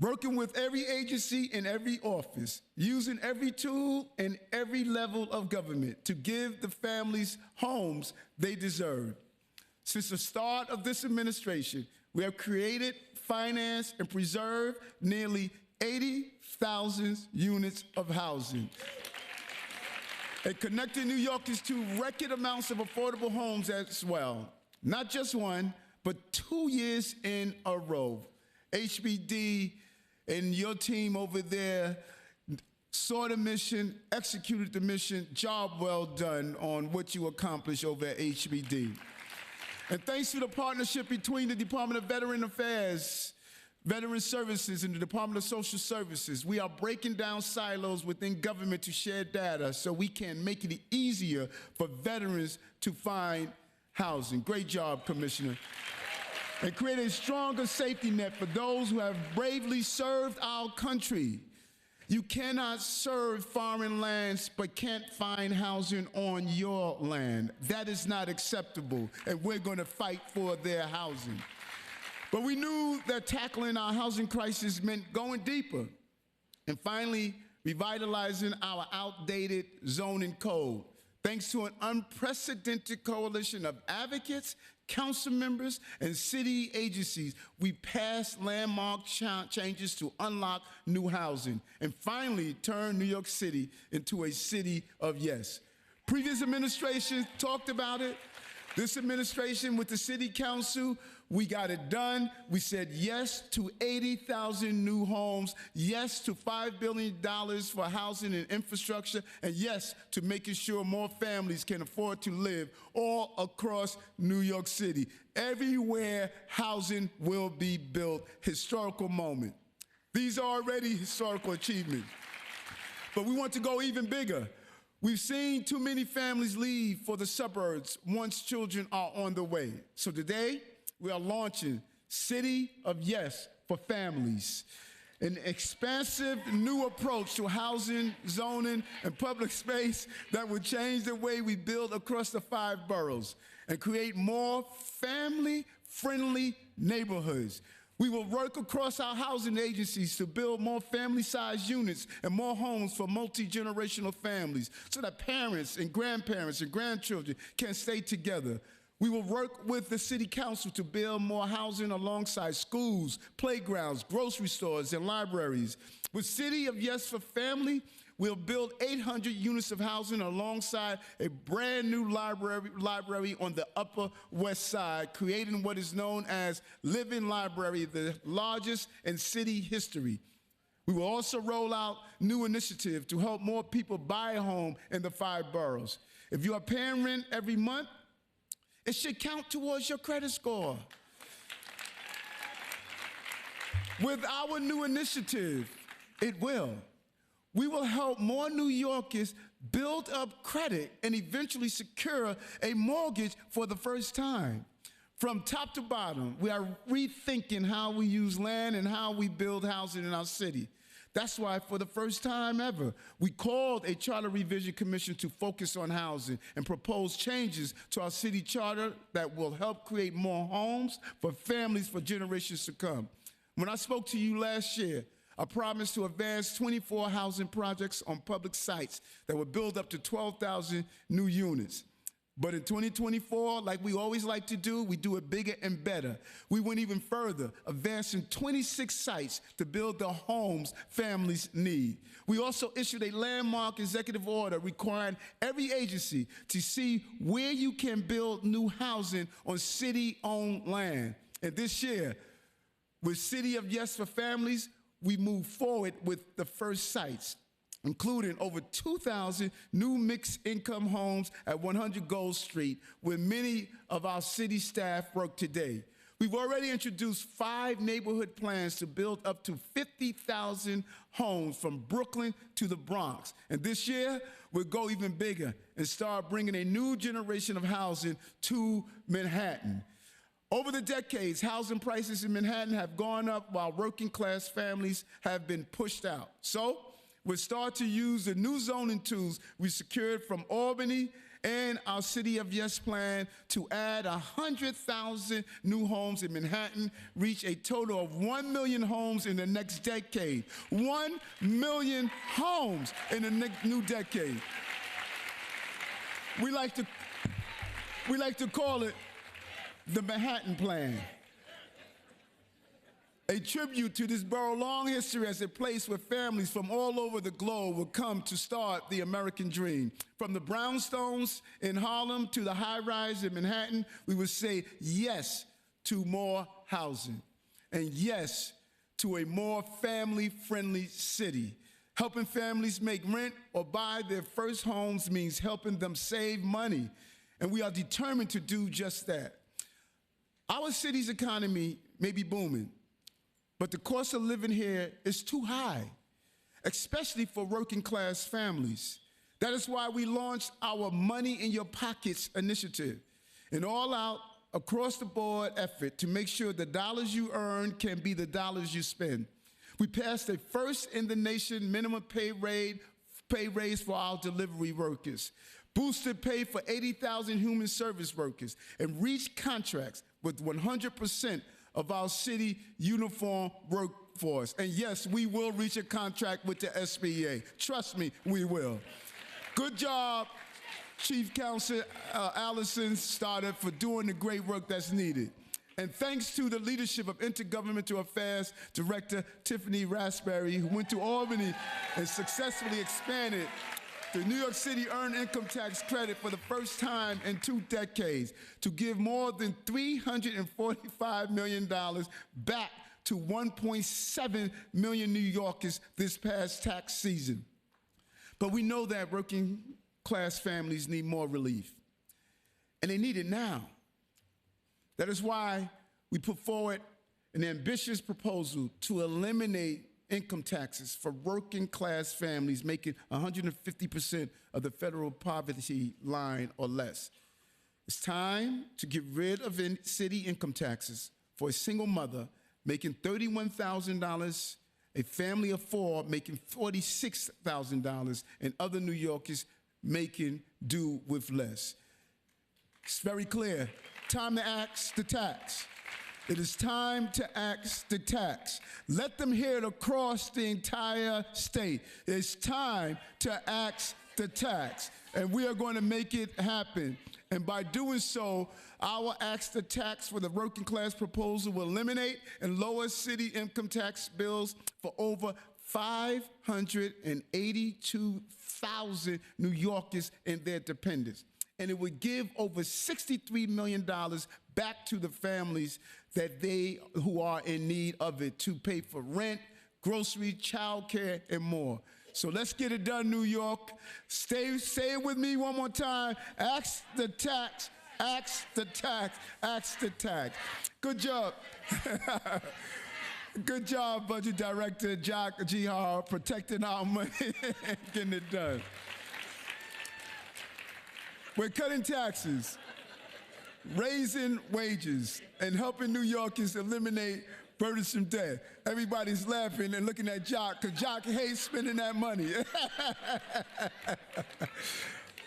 working with every agency in every office, using every tool in every level of government to give the families homes they deserve. Since the start of this administration, we have created, financed, and preserved nearly 80,000 units of housing and connecting New Yorkers to record amounts of affordable homes as well. Not just one, but 2 years in a row. HBD and your team over there saw the mission, executed the mission, job well done on what you accomplished over at HBD. And thanks to the partnership between the Department of Veteran Affairs, Veteran Services, and the Department of Social Services, we are breaking down silos within government to share data so we can make it easier for veterans to find housing. Great job, Commissioner. And create a stronger safety net for those who have bravely served our country. You cannot serve foreign lands but can't find housing on your land. That is not acceptable, and we're going to fight for their housing. But we knew that tackling our housing crisis meant going deeper and finally revitalizing our outdated zoning code. Thanks to an unprecedented coalition of advocates, council members, and city agencies, we passed landmark changes to unlock new housing and finally turn New York City into a city of yes. Previous administrations talked about it. This administration with the city council, we got it done. We said yes to 80,000 new homes, yes to $5 billion for housing and infrastructure, and yes to making sure more families can afford to live all across New York City. Everywhere housing will be built. Historical moment. These are already historical achievements, but we want to go even bigger. We've seen too many families leave for the suburbs once children are on the way. So today, we are launching City of Yes for Families, an expansive new approach to housing, zoning, and public space that will change the way we build across the 5 boroughs and create more family-friendly neighborhoods. We will work across our housing agencies to build more family-sized units and more homes for multi-generational families so that parents and grandchildren can stay together. We will work with the city council to build more housing alongside schools, playgrounds, grocery stores, and libraries. With City of Yes for Family, we'll build 800 units of housing alongside a brand new library on the Upper West Side, creating what is known as Living Library, the largest in city history. We will also roll out new initiatives to help more people buy a home in the 5 boroughs. If you are paying rent every month, it should count towards your credit score. With our new initiative, it will. We will help more New Yorkers build up credit and eventually secure a mortgage for the first time. From top to bottom, we are rethinking how we use land and how we build housing in our city. That's why, for the first time ever, we called a charter revision commission to focus on housing and propose changes to our city charter that will help create more homes for families for generations to come. When I spoke to you last year, I promised to advance 24 housing projects on public sites that would build up to 12,000 new units. But in 2024, like we always like to do, we do it bigger and better. We went even further, advancing 26 sites to build the homes families need. We also issued a landmark executive order requiring every agency to see where you can build new housing on city-owned land. And this year, with City of Yes for Families, we move forward with the first sites, including over 2,000 new mixed-income homes at 100 Gold Street, where many of our city staff work today. We've already introduced 5 neighborhood plans to build up to 50,000 homes from Brooklyn to the Bronx. And this year, we'll go even bigger and start bringing a new generation of housing to Manhattan. Over the decades, housing prices in Manhattan have gone up while working class families have been pushed out. So we'll start to use the new zoning tools we secured from Albany and our City of Yes plan to add 100,000 new homes in Manhattan, reach a total of 1 million homes in the next decade. 1 million homes in the next new decade. We like to call it the Manhattan Plan. A tribute to this borough's long history as a place where families from all over the globe will come to start the American dream. From the brownstones in Harlem to the high-rise in Manhattan, we will say yes to more housing and yes to a more family-friendly city. Helping families make rent or buy their first homes means helping them save money, and we are determined to do just that. Our city's economy may be booming, but the cost of living here is too high, especially for working class families. That is why we launched our Money in Your Pockets initiative, an all-out, across-the-board effort to make sure the dollars you earn can be the dollars you spend. We passed a first-in-the-nation minimum pay raise for our delivery workers, boosted pay for 80,000 human service workers, and reached contracts with 100% of our city uniform workforce. And yes, we will reach a contract with the SBA. Trust me, we will. Good job, Chief Counsel Allison Stoddard, for doing the great work that's needed. And thanks to the leadership of Intergovernmental Affairs Director Tiffany Raspberry, who went to Albany and successfully expanded the New York City Earned Income Tax Credit for the first time in 2 decades to give more than $345 million back to 1.7 million New Yorkers this past tax season. But we know that working class families need more relief, and they need it now. That is why we put forward an ambitious proposal to eliminate income taxes for working class families making 150% of the federal poverty line or less. It's time to get rid of city income taxes for a single mother making $31,000, a family of 4 making $46,000, and other New Yorkers making do with less. It's very clear. Time to axe the tax. It is time to axe the tax. Let them hear it across the entire state. It's time to axe the tax, and we are going to make it happen. And by doing so, our axe the tax for the working class proposal will eliminate and lower city income tax bills for over 582,000 New Yorkers and their dependents. And it would give over $63 million back to the families who are in need of it to pay for rent, grocery, childcare, and more. So let's get it done, New York. Say it with me one more time. Axe the tax, axe the tax, axe the tax. Good job. Good job, Budget Director Jack Jihar, protecting our money and getting it done. We're cutting taxes, raising wages, and helping New Yorkers eliminate burdensome debt. Everybody's laughing and looking at Jock, because Jock hates spending that money.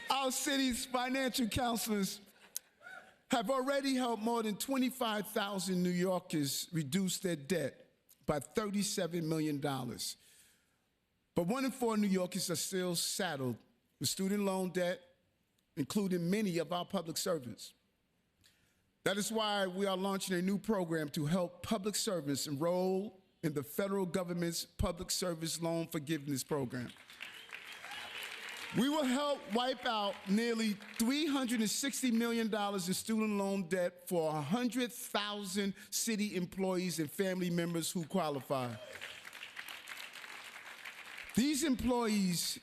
Our city's financial counselors have already helped more than 25,000 New Yorkers reduce their debt by $37 million. But 1 in 4 New Yorkers are still saddled with student loan debt, including many of our public servants. That is why we are launching a new program to help public servants enroll in the federal government's Public Service Loan Forgiveness Program. We will help wipe out nearly $360 million in student loan debt for 100,000 city employees and family members who qualify. These employees,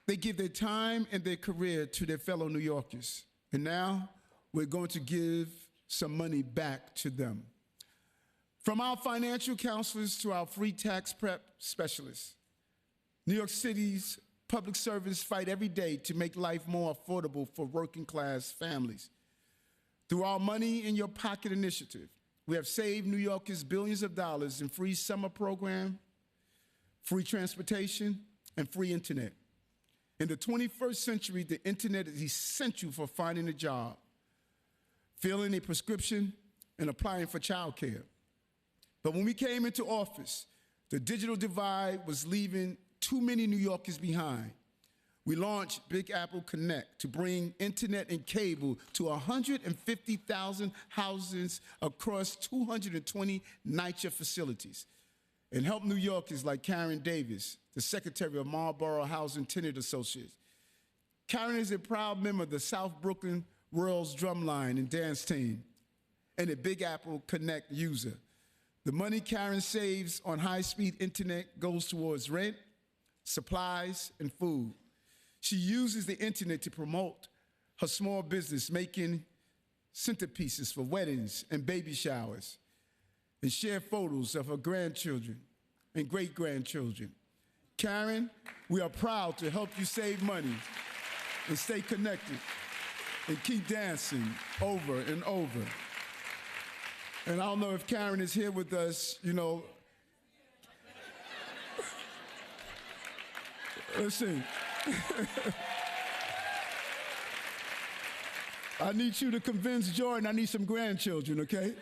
they give their time and their career to their fellow New Yorkers. And now we're going to give some money back to them. From our financial counselors to our free tax prep specialists, New York City's public servants fight every day to make life more affordable for working class families. Through our Money in Your Pocket initiative, we have saved New Yorkers billions of dollars in free summer program, free transportation, and free internet. In the 21st century, the internet is essential for finding a job, filling a prescription, and applying for child care. But when we came into office, the digital divide was leaving too many New Yorkers behind. We launched Big Apple Connect to bring internet and cable to 150,000 houses across 220 NYCHA facilities and help New Yorkers like Karen Davis, the secretary of Marlboro Housing Tenant Associates. Karen is a proud member of the South Brooklyn World's Drumline and Dance Team and a Big Apple Connect user. The money Karen saves on high-speed internet goes towards rent, supplies, and food. She uses the internet to promote her small business, making centerpieces for weddings and baby showers, and share photos of her grandchildren and great-grandchildren. Karen, we are proud to help you save money and stay connected and keep dancing over and over. And I don't know if Karen is here with us, you know. Listen. I need you to convince Jordan I need some grandchildren, okay?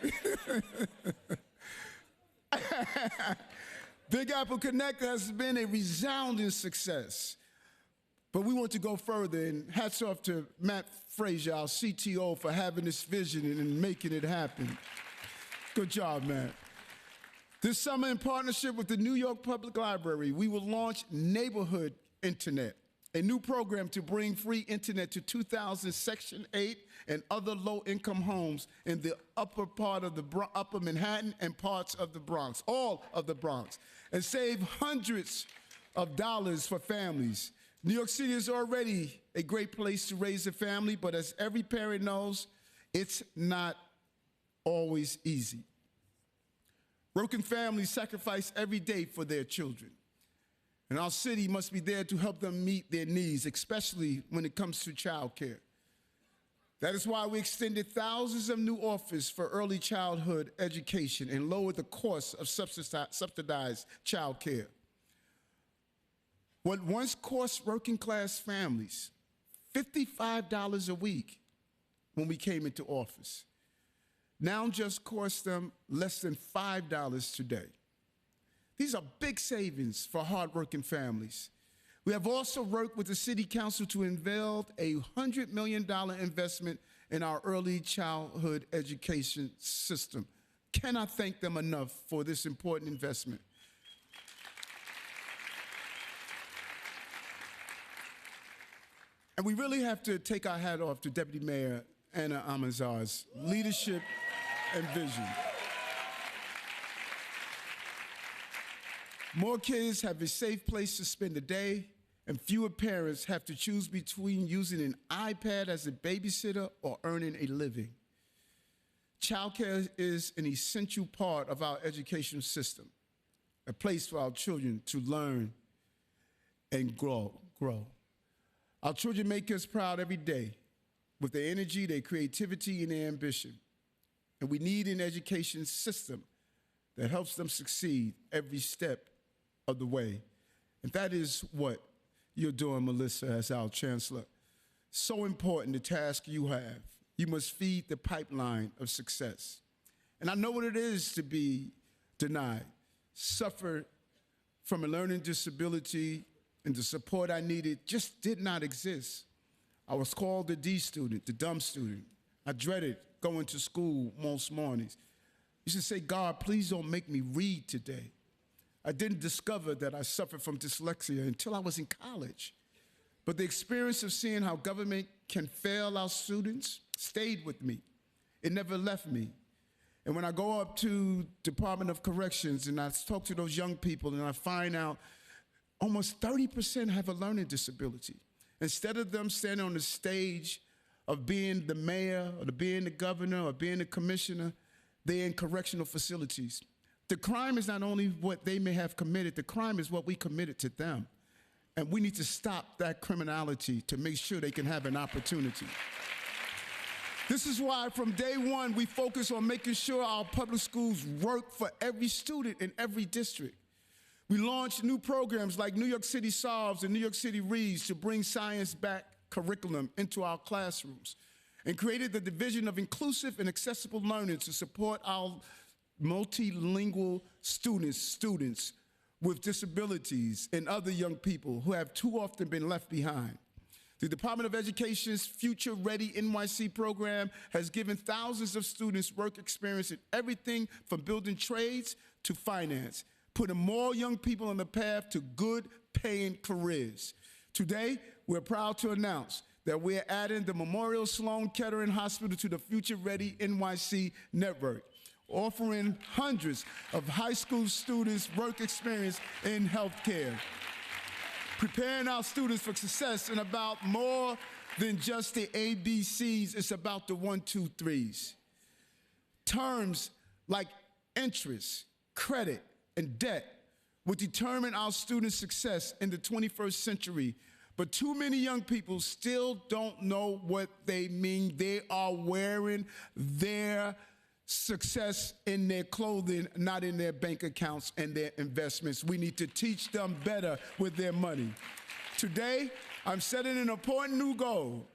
Big Apple Connect has been a resounding success. But we want to go further, and hats off to Matt Frazier, our CTO, for having this vision and making it happen. Good job, Matt. This summer, in partnership with the New York Public Library, we will launch Neighborhood Internet, a new program to bring free internet to 2,000 Section 8 and other low-income homes in the upper part of the Upper Manhattan and parts of the Bronx, all of the Bronx, and save hundreds of dollars for families. New York City is already a great place to raise a family, but as every parent knows, it's not always easy. Working families sacrifice every day for their children. And our city must be there to help them meet their needs, especially when it comes to child care. That is why we extended thousands of new offers for early childhood education and lowered the cost of subsidized child care. What once cost working class families $55 a week when we came into office now just costs them less than $5 today. These are big savings for hardworking families. We have also worked with the City Council to unveil a $100 million investment in our early childhood education system. Cannot thank them enough for this important investment. And we really have to take our hat off to Deputy Mayor Anna Amazar's leadership and vision. More kids have a safe place to spend the day, and fewer parents have to choose between using an iPad as a babysitter or earning a living. Childcare is an essential part of our education system, a place for our children to learn and grow. Our children make us proud every day with their energy, their creativity, and their ambition. And we need an education system that helps them succeed every step of the way. And that is what you're doing, Melissa, as our chancellor. So important, the task you have. You must feed the pipeline of success. And I know what it is to be denied, suffer from a learning disability, and the support I needed just did not exist. I was called the D student, the dumb student. I dreaded going to school most mornings. I used to say, God, please don't make me read today. I didn't discover that I suffered from dyslexia until I was in college. But the experience of seeing how government can fail our students stayed with me. It never left me. And when I go up to Department of Corrections and I talk to those young people and I find out almost 30% have a learning disability. Instead of them standing on the stage of being the mayor or being the governor or being the commissioner, they're in correctional facilities. The crime is not only what they may have committed, the crime is what we committed to them. And we need to stop that criminality to make sure they can have an opportunity. This is why from day one, we focus on making sure our public schools work for every student in every district. We launched new programs like New York City Solves and New York City Reads to bring science-backed curriculum into our classrooms, and created the Division of Inclusive and Accessible Learning to support our multilingual students with disabilities and other young people who have too often been left behind. The Department of Education's Future Ready NYC program has given thousands of students work experience in everything from building trades to finance, putting more young people on the path to good paying careers. Today, we're proud to announce that we're adding the Memorial Sloan Kettering Hospital to the Future Ready NYC network, offering hundreds of high school students work experience in healthcare. Preparing our students for success is about more than just the ABCs, it's about the 1, 2, 3s. Terms like interest, credit, and debt will determine our students' success in the 21st century. But too many young people still don't know what they mean. They are wearing their success in their clothing, not in their bank accounts and their investments. We need to teach them better with their money. Today, I'm setting an important new goal.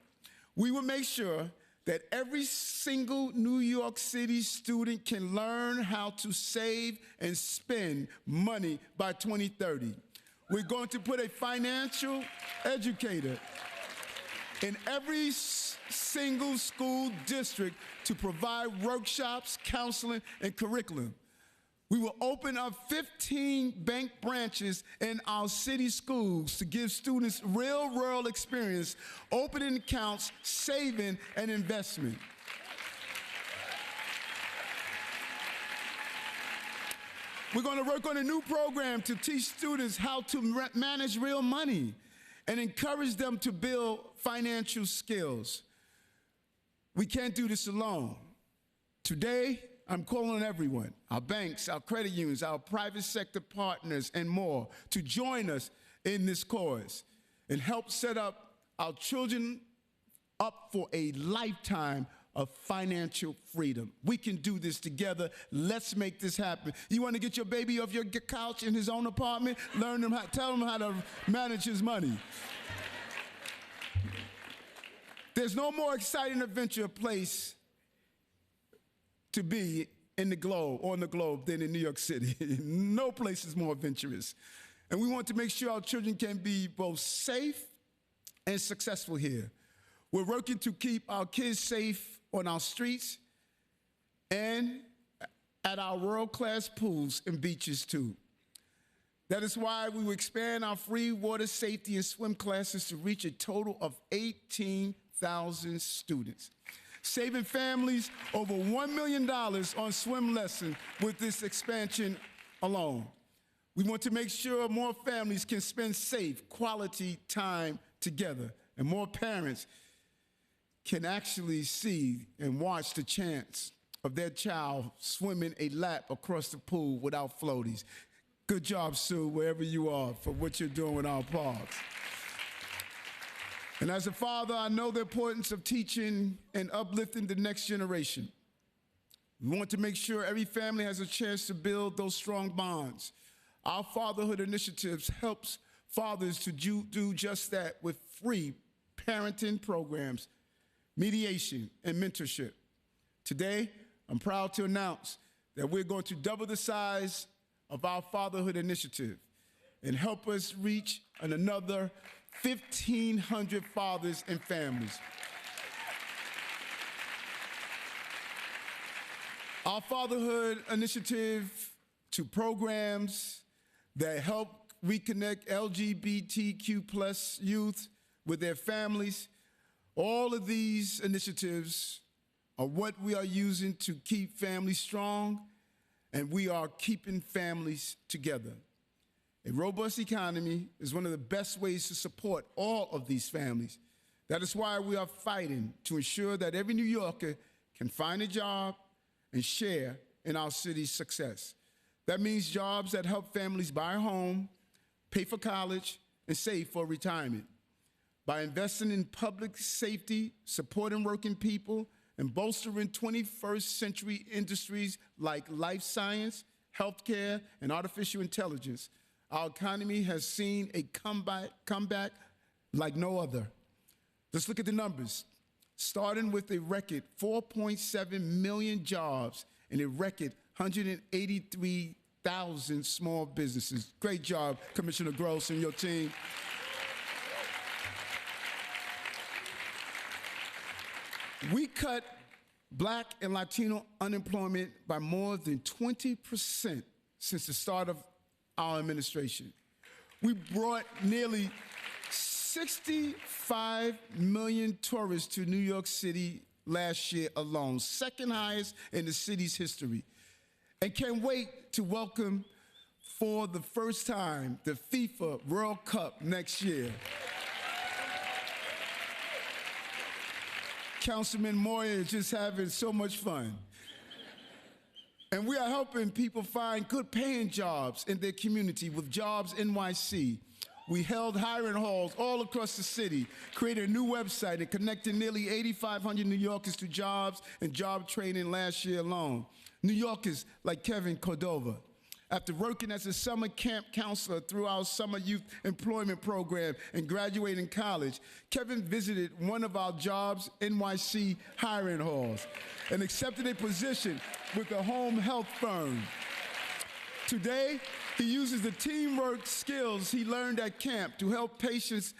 We will make sure that every single New York City student can learn how to save and spend money by 2030. We're going to put a financial educator in every single school district to provide workshops, counseling, and curriculum. We will open up 15 bank branches in our city schools to give students real-world experience, opening accounts, saving, and investment. We're going to work on a new program to teach students how to manage real money and encourage them to build financial skills. We can't do this alone. Today, I'm calling on everyone, our banks, our credit unions, our private sector partners, and more, to join us in this cause and help set up our children up for a lifetime of financial freedom. We can do this together. Let's make this happen. You want to get your baby off your couch in his own apartment? Tell him how to manage his money. There's no more exciting adventure place to be on the globe than in New York City. No place is more adventurous. And we want to make sure our children can be both safe and successful here. We're working to keep our kids safe on our streets and at our world-class pools and beaches too. That is why we will expand our free water safety and swim classes to reach a total of 18,000 students, saving families over $1 million on swim lessons with this expansion alone. We want to make sure more families can spend safe, quality time together, and more parents can actually see and watch the chance of their child swimming a lap across the pool without floaties. Good job, Sue, wherever you are, for what you're doing with our parks. And as a father, I know the importance of teaching and uplifting the next generation. We want to make sure every family has a chance to build those strong bonds. Our fatherhood initiatives helps fathers to do just that with free parenting programs, mediation, and mentorship. Today, I'm proud to announce that we're going to double the size of our fatherhood initiative and help us reach another 1,500 fathers and families. Our fatherhood initiative to programs that help reconnect LGBTQ+ youth with their families, all of these initiatives are what we are using to keep families strong, and we are keeping families together. A robust economy is one of the best ways to support all of these families. That is why we are fighting to ensure that every New Yorker can find a job and share in our city's success. That means jobs that help families buy a home, pay for college, and save for retirement. By investing in public safety, supporting working people, and bolstering 21st century industries like life science, healthcare, and artificial intelligence, our economy has seen a comeback like no other. Let's look at the numbers. Starting with a record 4.7 million jobs and a record 183,000 small businesses. Great job, Commissioner Gross and your team. We cut Black and Latino unemployment by more than 20% since the start of our administration. We brought nearly 65 million tourists to New York City last year alone, second highest in the city's history. And can't wait to welcome for the first time the FIFA World Cup next year. Councilman Moyer is just having so much fun. And we are helping people find good paying jobs in their community with Jobs NYC. We held hiring halls all across the city, created a new website, and connected nearly 8,500 New Yorkers to jobs and job training last year alone. New Yorkers like Kevin Cordova. After working as a summer camp counselor through our summer youth employment program and graduating college, Kevin visited one of our Jobs NYC hiring halls and accepted a position with a home health firm. Today, he uses the teamwork skills he learned at camp to help patients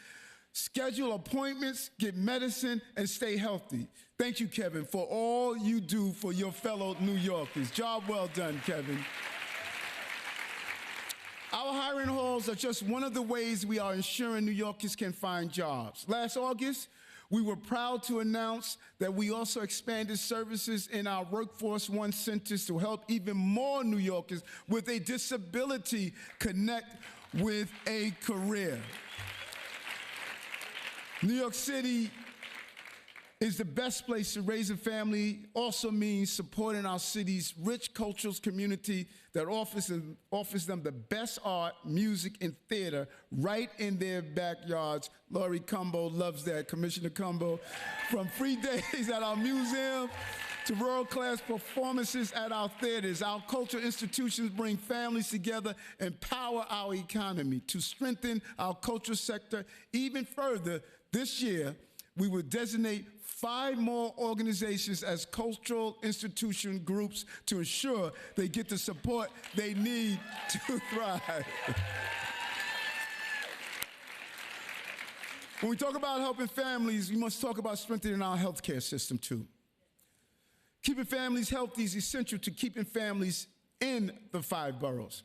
schedule appointments, get medicine, and stay healthy. Thank you, Kevin, for all you do for your fellow New Yorkers. Job well done, Kevin. Our hiring halls are just one of the ways we are ensuring New Yorkers can find jobs. Last August, we were proud to announce that we also expanded services in our Workforce One centers to help even more New Yorkers with a disability connect with a career. New York City is the best place to raise a family, also means supporting our city's rich cultural community that offers them the best art, music, and theater right in their backyards. Laurie Cumbo loves that, Commissioner Cumbo. From free days at our museum to world-class performances at our theaters, our cultural institutions bring families together and power our economy. To strengthen our cultural sector even further, this year, we will designate 5 more organizations as cultural institution groups to ensure they get the support they need to thrive. When we talk about helping families, we must talk about strengthening our healthcare system too. Keeping families healthy is essential to keeping families in the 5 boroughs.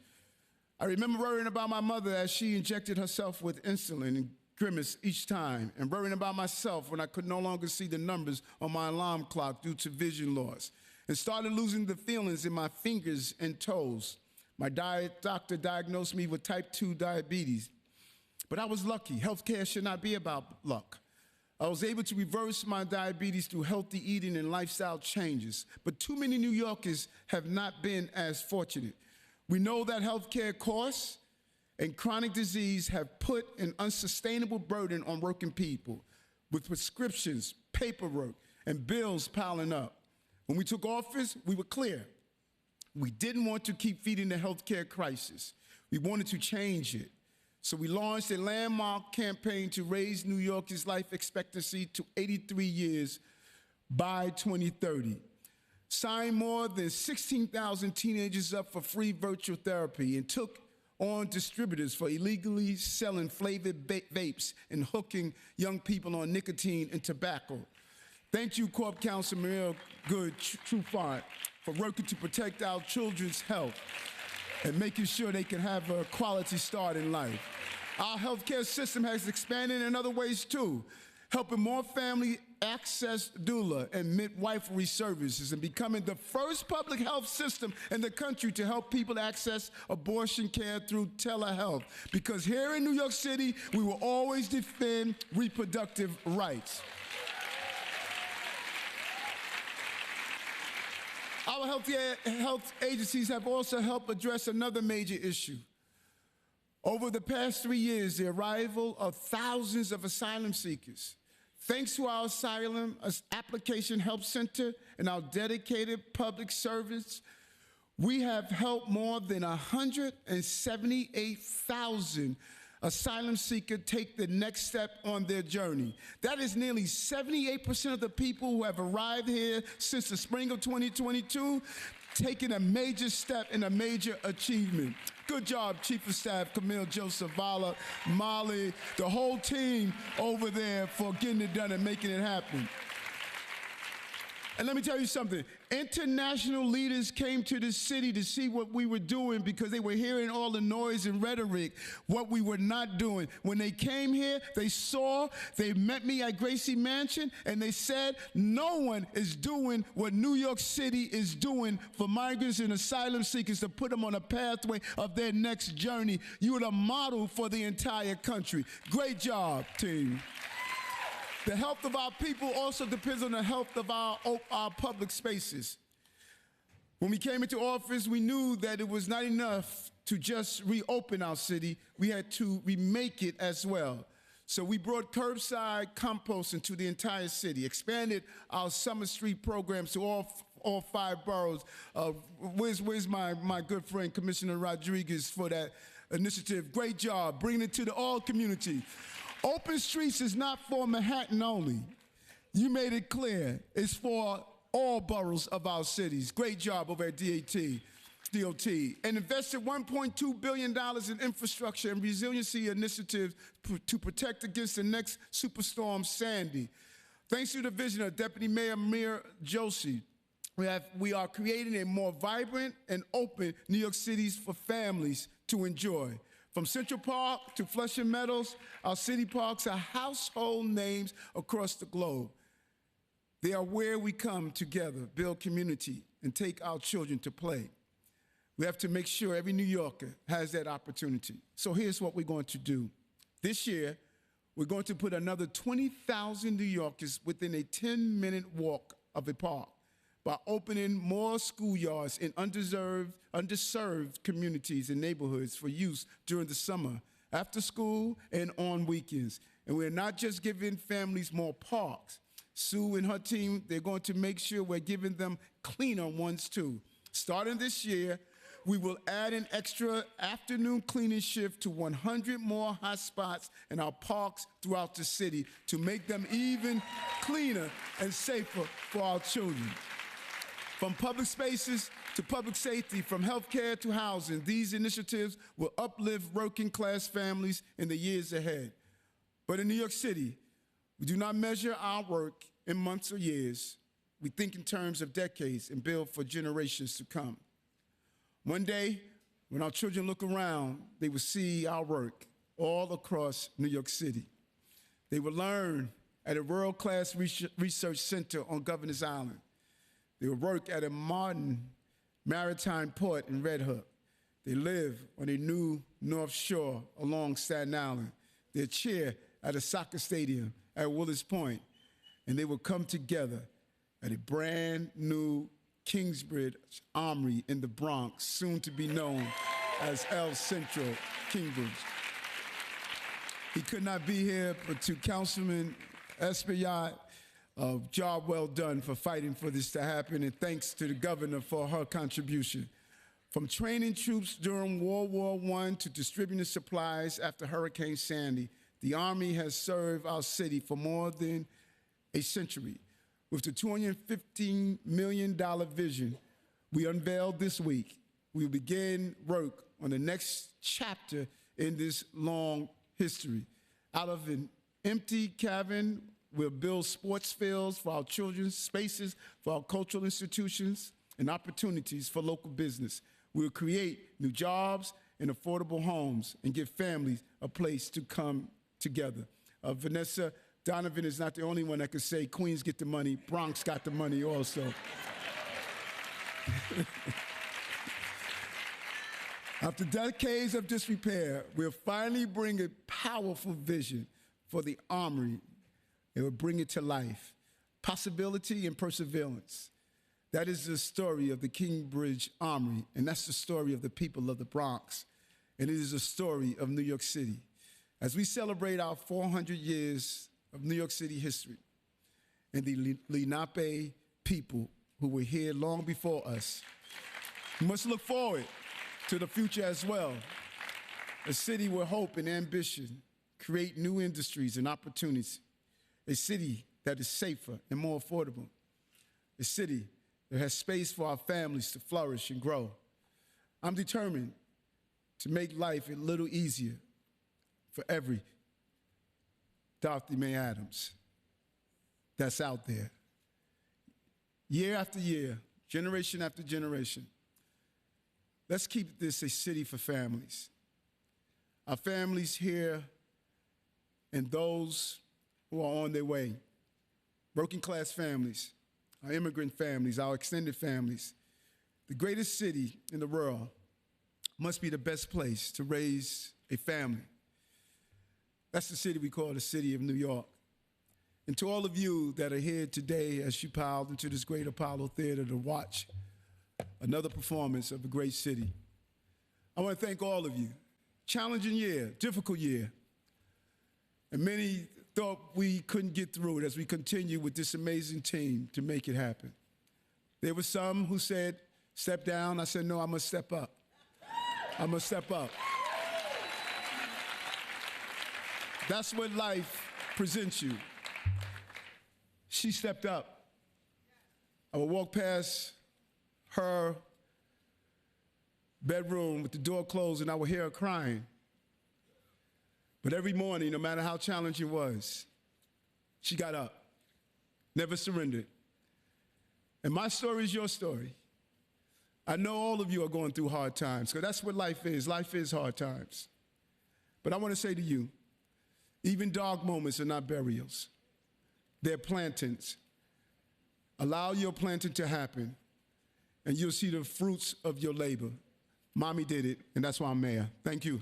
I remember worrying about my mother as she injected herself with insulin and grimace each time, and worrying about myself when I could no longer see the numbers on my alarm clock due to vision loss, and started losing the feelings in my fingers and toes. My doctor diagnosed me with type 2 diabetes, but I was lucky. Healthcare should not be about luck. I was able to reverse my diabetes through healthy eating and lifestyle changes, but too many New Yorkers have not been as fortunate. We know that healthcare costs and chronic disease have put an unsustainable burden on working people, with prescriptions, paperwork, and bills piling up. When we took office, we were clear. We didn't want to keep feeding the healthcare crisis. We wanted to change it. So we launched a landmark campaign to raise New Yorkers' life expectancy to 83 years by 2030. Signed more than 16,000 teenagers up for free virtual therapy, and took on distributors for illegally selling flavored vapes and hooking young people on nicotine and tobacco. Thank you, Corp Counsel Maria Good Trufant, for working to protect our children's health and making sure they can have a quality start in life. Our healthcare system has expanded in other ways too, helping more family access doula and midwifery services, and becoming the first public health system in the country to help people access abortion care through telehealth. Because here in New York City, we will always defend reproductive rights. Our health agencies have also helped address another major issue. Over the past 3 years, the arrival of thousands of asylum seekers. Thanks to our Asylum Application Help Center and our dedicated public service, we have helped more than 178,000 asylum seekers take the next step on their journey. That is nearly 78% of the people who have arrived here since the spring of 2022, taking a major step and a major achievement. Good job, Chief of Staff Camille Joseph, Vala, Molly, the whole team over there for getting it done and making it happen. And let me tell you something. International leaders came to the city to see what we were doing because they were hearing all the noise and rhetoric, what we were not doing. When they came here, they met me at Gracie Mansion, and they said, no one is doing what New York City is doing for migrants and asylum seekers to put them on a pathway of their next journey. You are a model for the entire country. Great job, team. The health of our people also depends on the health of our public spaces. When we came into office, we knew that it was not enough to just reopen our city. We had to remake it as well. So we brought curbside composting to the entire city, expanded our Summer Street programs to all 5 boroughs. Where's my good friend, Commissioner Rodriguez, for that initiative? Great job, bringing it to the all community. Open Streets is not for Manhattan only. You made it clear. It's for all boroughs of our cities. Great job over at DOT. And invested $1.2 billion in infrastructure and resiliency initiatives to protect against the next superstorm, Sandy. Thanks to the vision of Deputy Mayor Mir Joshi, we are creating a more vibrant and open New York City for families to enjoy. From Central Park to Flushing Meadows, our city parks are household names across the globe. They are where we come together, build community, and take our children to play. We have to make sure every New Yorker has that opportunity. So here's what we're going to do. This year, we're going to put another 20,000 New Yorkers within a 10-minute walk of a park by opening more schoolyards in underserved communities and neighborhoods for use during the summer, after school, and on weekends. And we're not just giving families more parks. Sue and her team, they're going to make sure we're giving them cleaner ones too. Starting this year, we will add an extra afternoon cleaning shift to 100 more hot spots in our parks throughout the city to make them even cleaner and safer for our children. From public spaces to public safety, from healthcare to housing, these initiatives will uplift working-class families in the years ahead. But in New York City, we do not measure our work in months or years. We think in terms of decades and build for generations to come. One day, when our children look around, they will see our work all across New York City. They will learn at a world-class research center on Governor's Island. They will work at a modern maritime port in Red Hook. They live on a new North Shore along Staten Island. They cheer at a soccer stadium at Willis Point. And they will come together at a brand new Kingsbridge Armory in the Bronx, soon to be known as El Centro Kingsbridge. He could not be here, but to Councilman Espaillat, job well done for fighting for this to happen, and thanks to the governor for her contribution. From training troops during World War I to distributing supplies after Hurricane Sandy, the Army has served our city for more than a century. With the $215 million vision we unveiled this week, we will begin work on the next chapter in this long history. Out of an empty cavern, we'll build sports fields for our children, spaces for our cultural institutions, and opportunities for local business. We'll create new jobs and affordable homes and give families a place to come together. Vanessa Donovan is not the only one that could say Queens get the money, Bronx got the money also. After decades of disrepair, we'll finally bring a powerful vision for the Armory. It will bring it to life. Possibility and perseverance. That is the story of the Kingbridge Armory, and that's the story of the people of the Bronx, and it is the story of New York City. As we celebrate our 400 years of New York City history and the Lenape people who were here long before us, we must look forward to the future as well. A city where hope and ambition create new industries and opportunities. A city that is safer and more affordable. A city that has space for our families to flourish and grow. I'm determined to make life a little easier for every Dorothy Mae Adams that's out there. Year after year, generation after generation, let's keep this a city for families. Our families here and those who are on their way, working class families, our immigrant families, our extended families. The greatest city in the world must be the best place to raise a family. That's the city we call the city of New York. And to all of you that are here today as you piled into this great Apollo Theater to watch another performance of a great city, I want to thank all of you. Challenging year, difficult year. And many thought we couldn't get through it as we continue with this amazing team to make it happen. There were some who said, step down. I said, no, I must step up. I must step up. That's what life presents you. She stepped up. I would walk past her bedroom with the door closed and I would hear her crying. But every morning, no matter how challenging it was, she got up, never surrendered. And my story is your story. I know all of you are going through hard times, because that's what life is. Life is hard times. But I want to say to you, even dark moments are not burials. They're plantings. Allow your planting to happen, and you'll see the fruits of your labor. Mommy did it, and that's why I'm mayor. Thank you.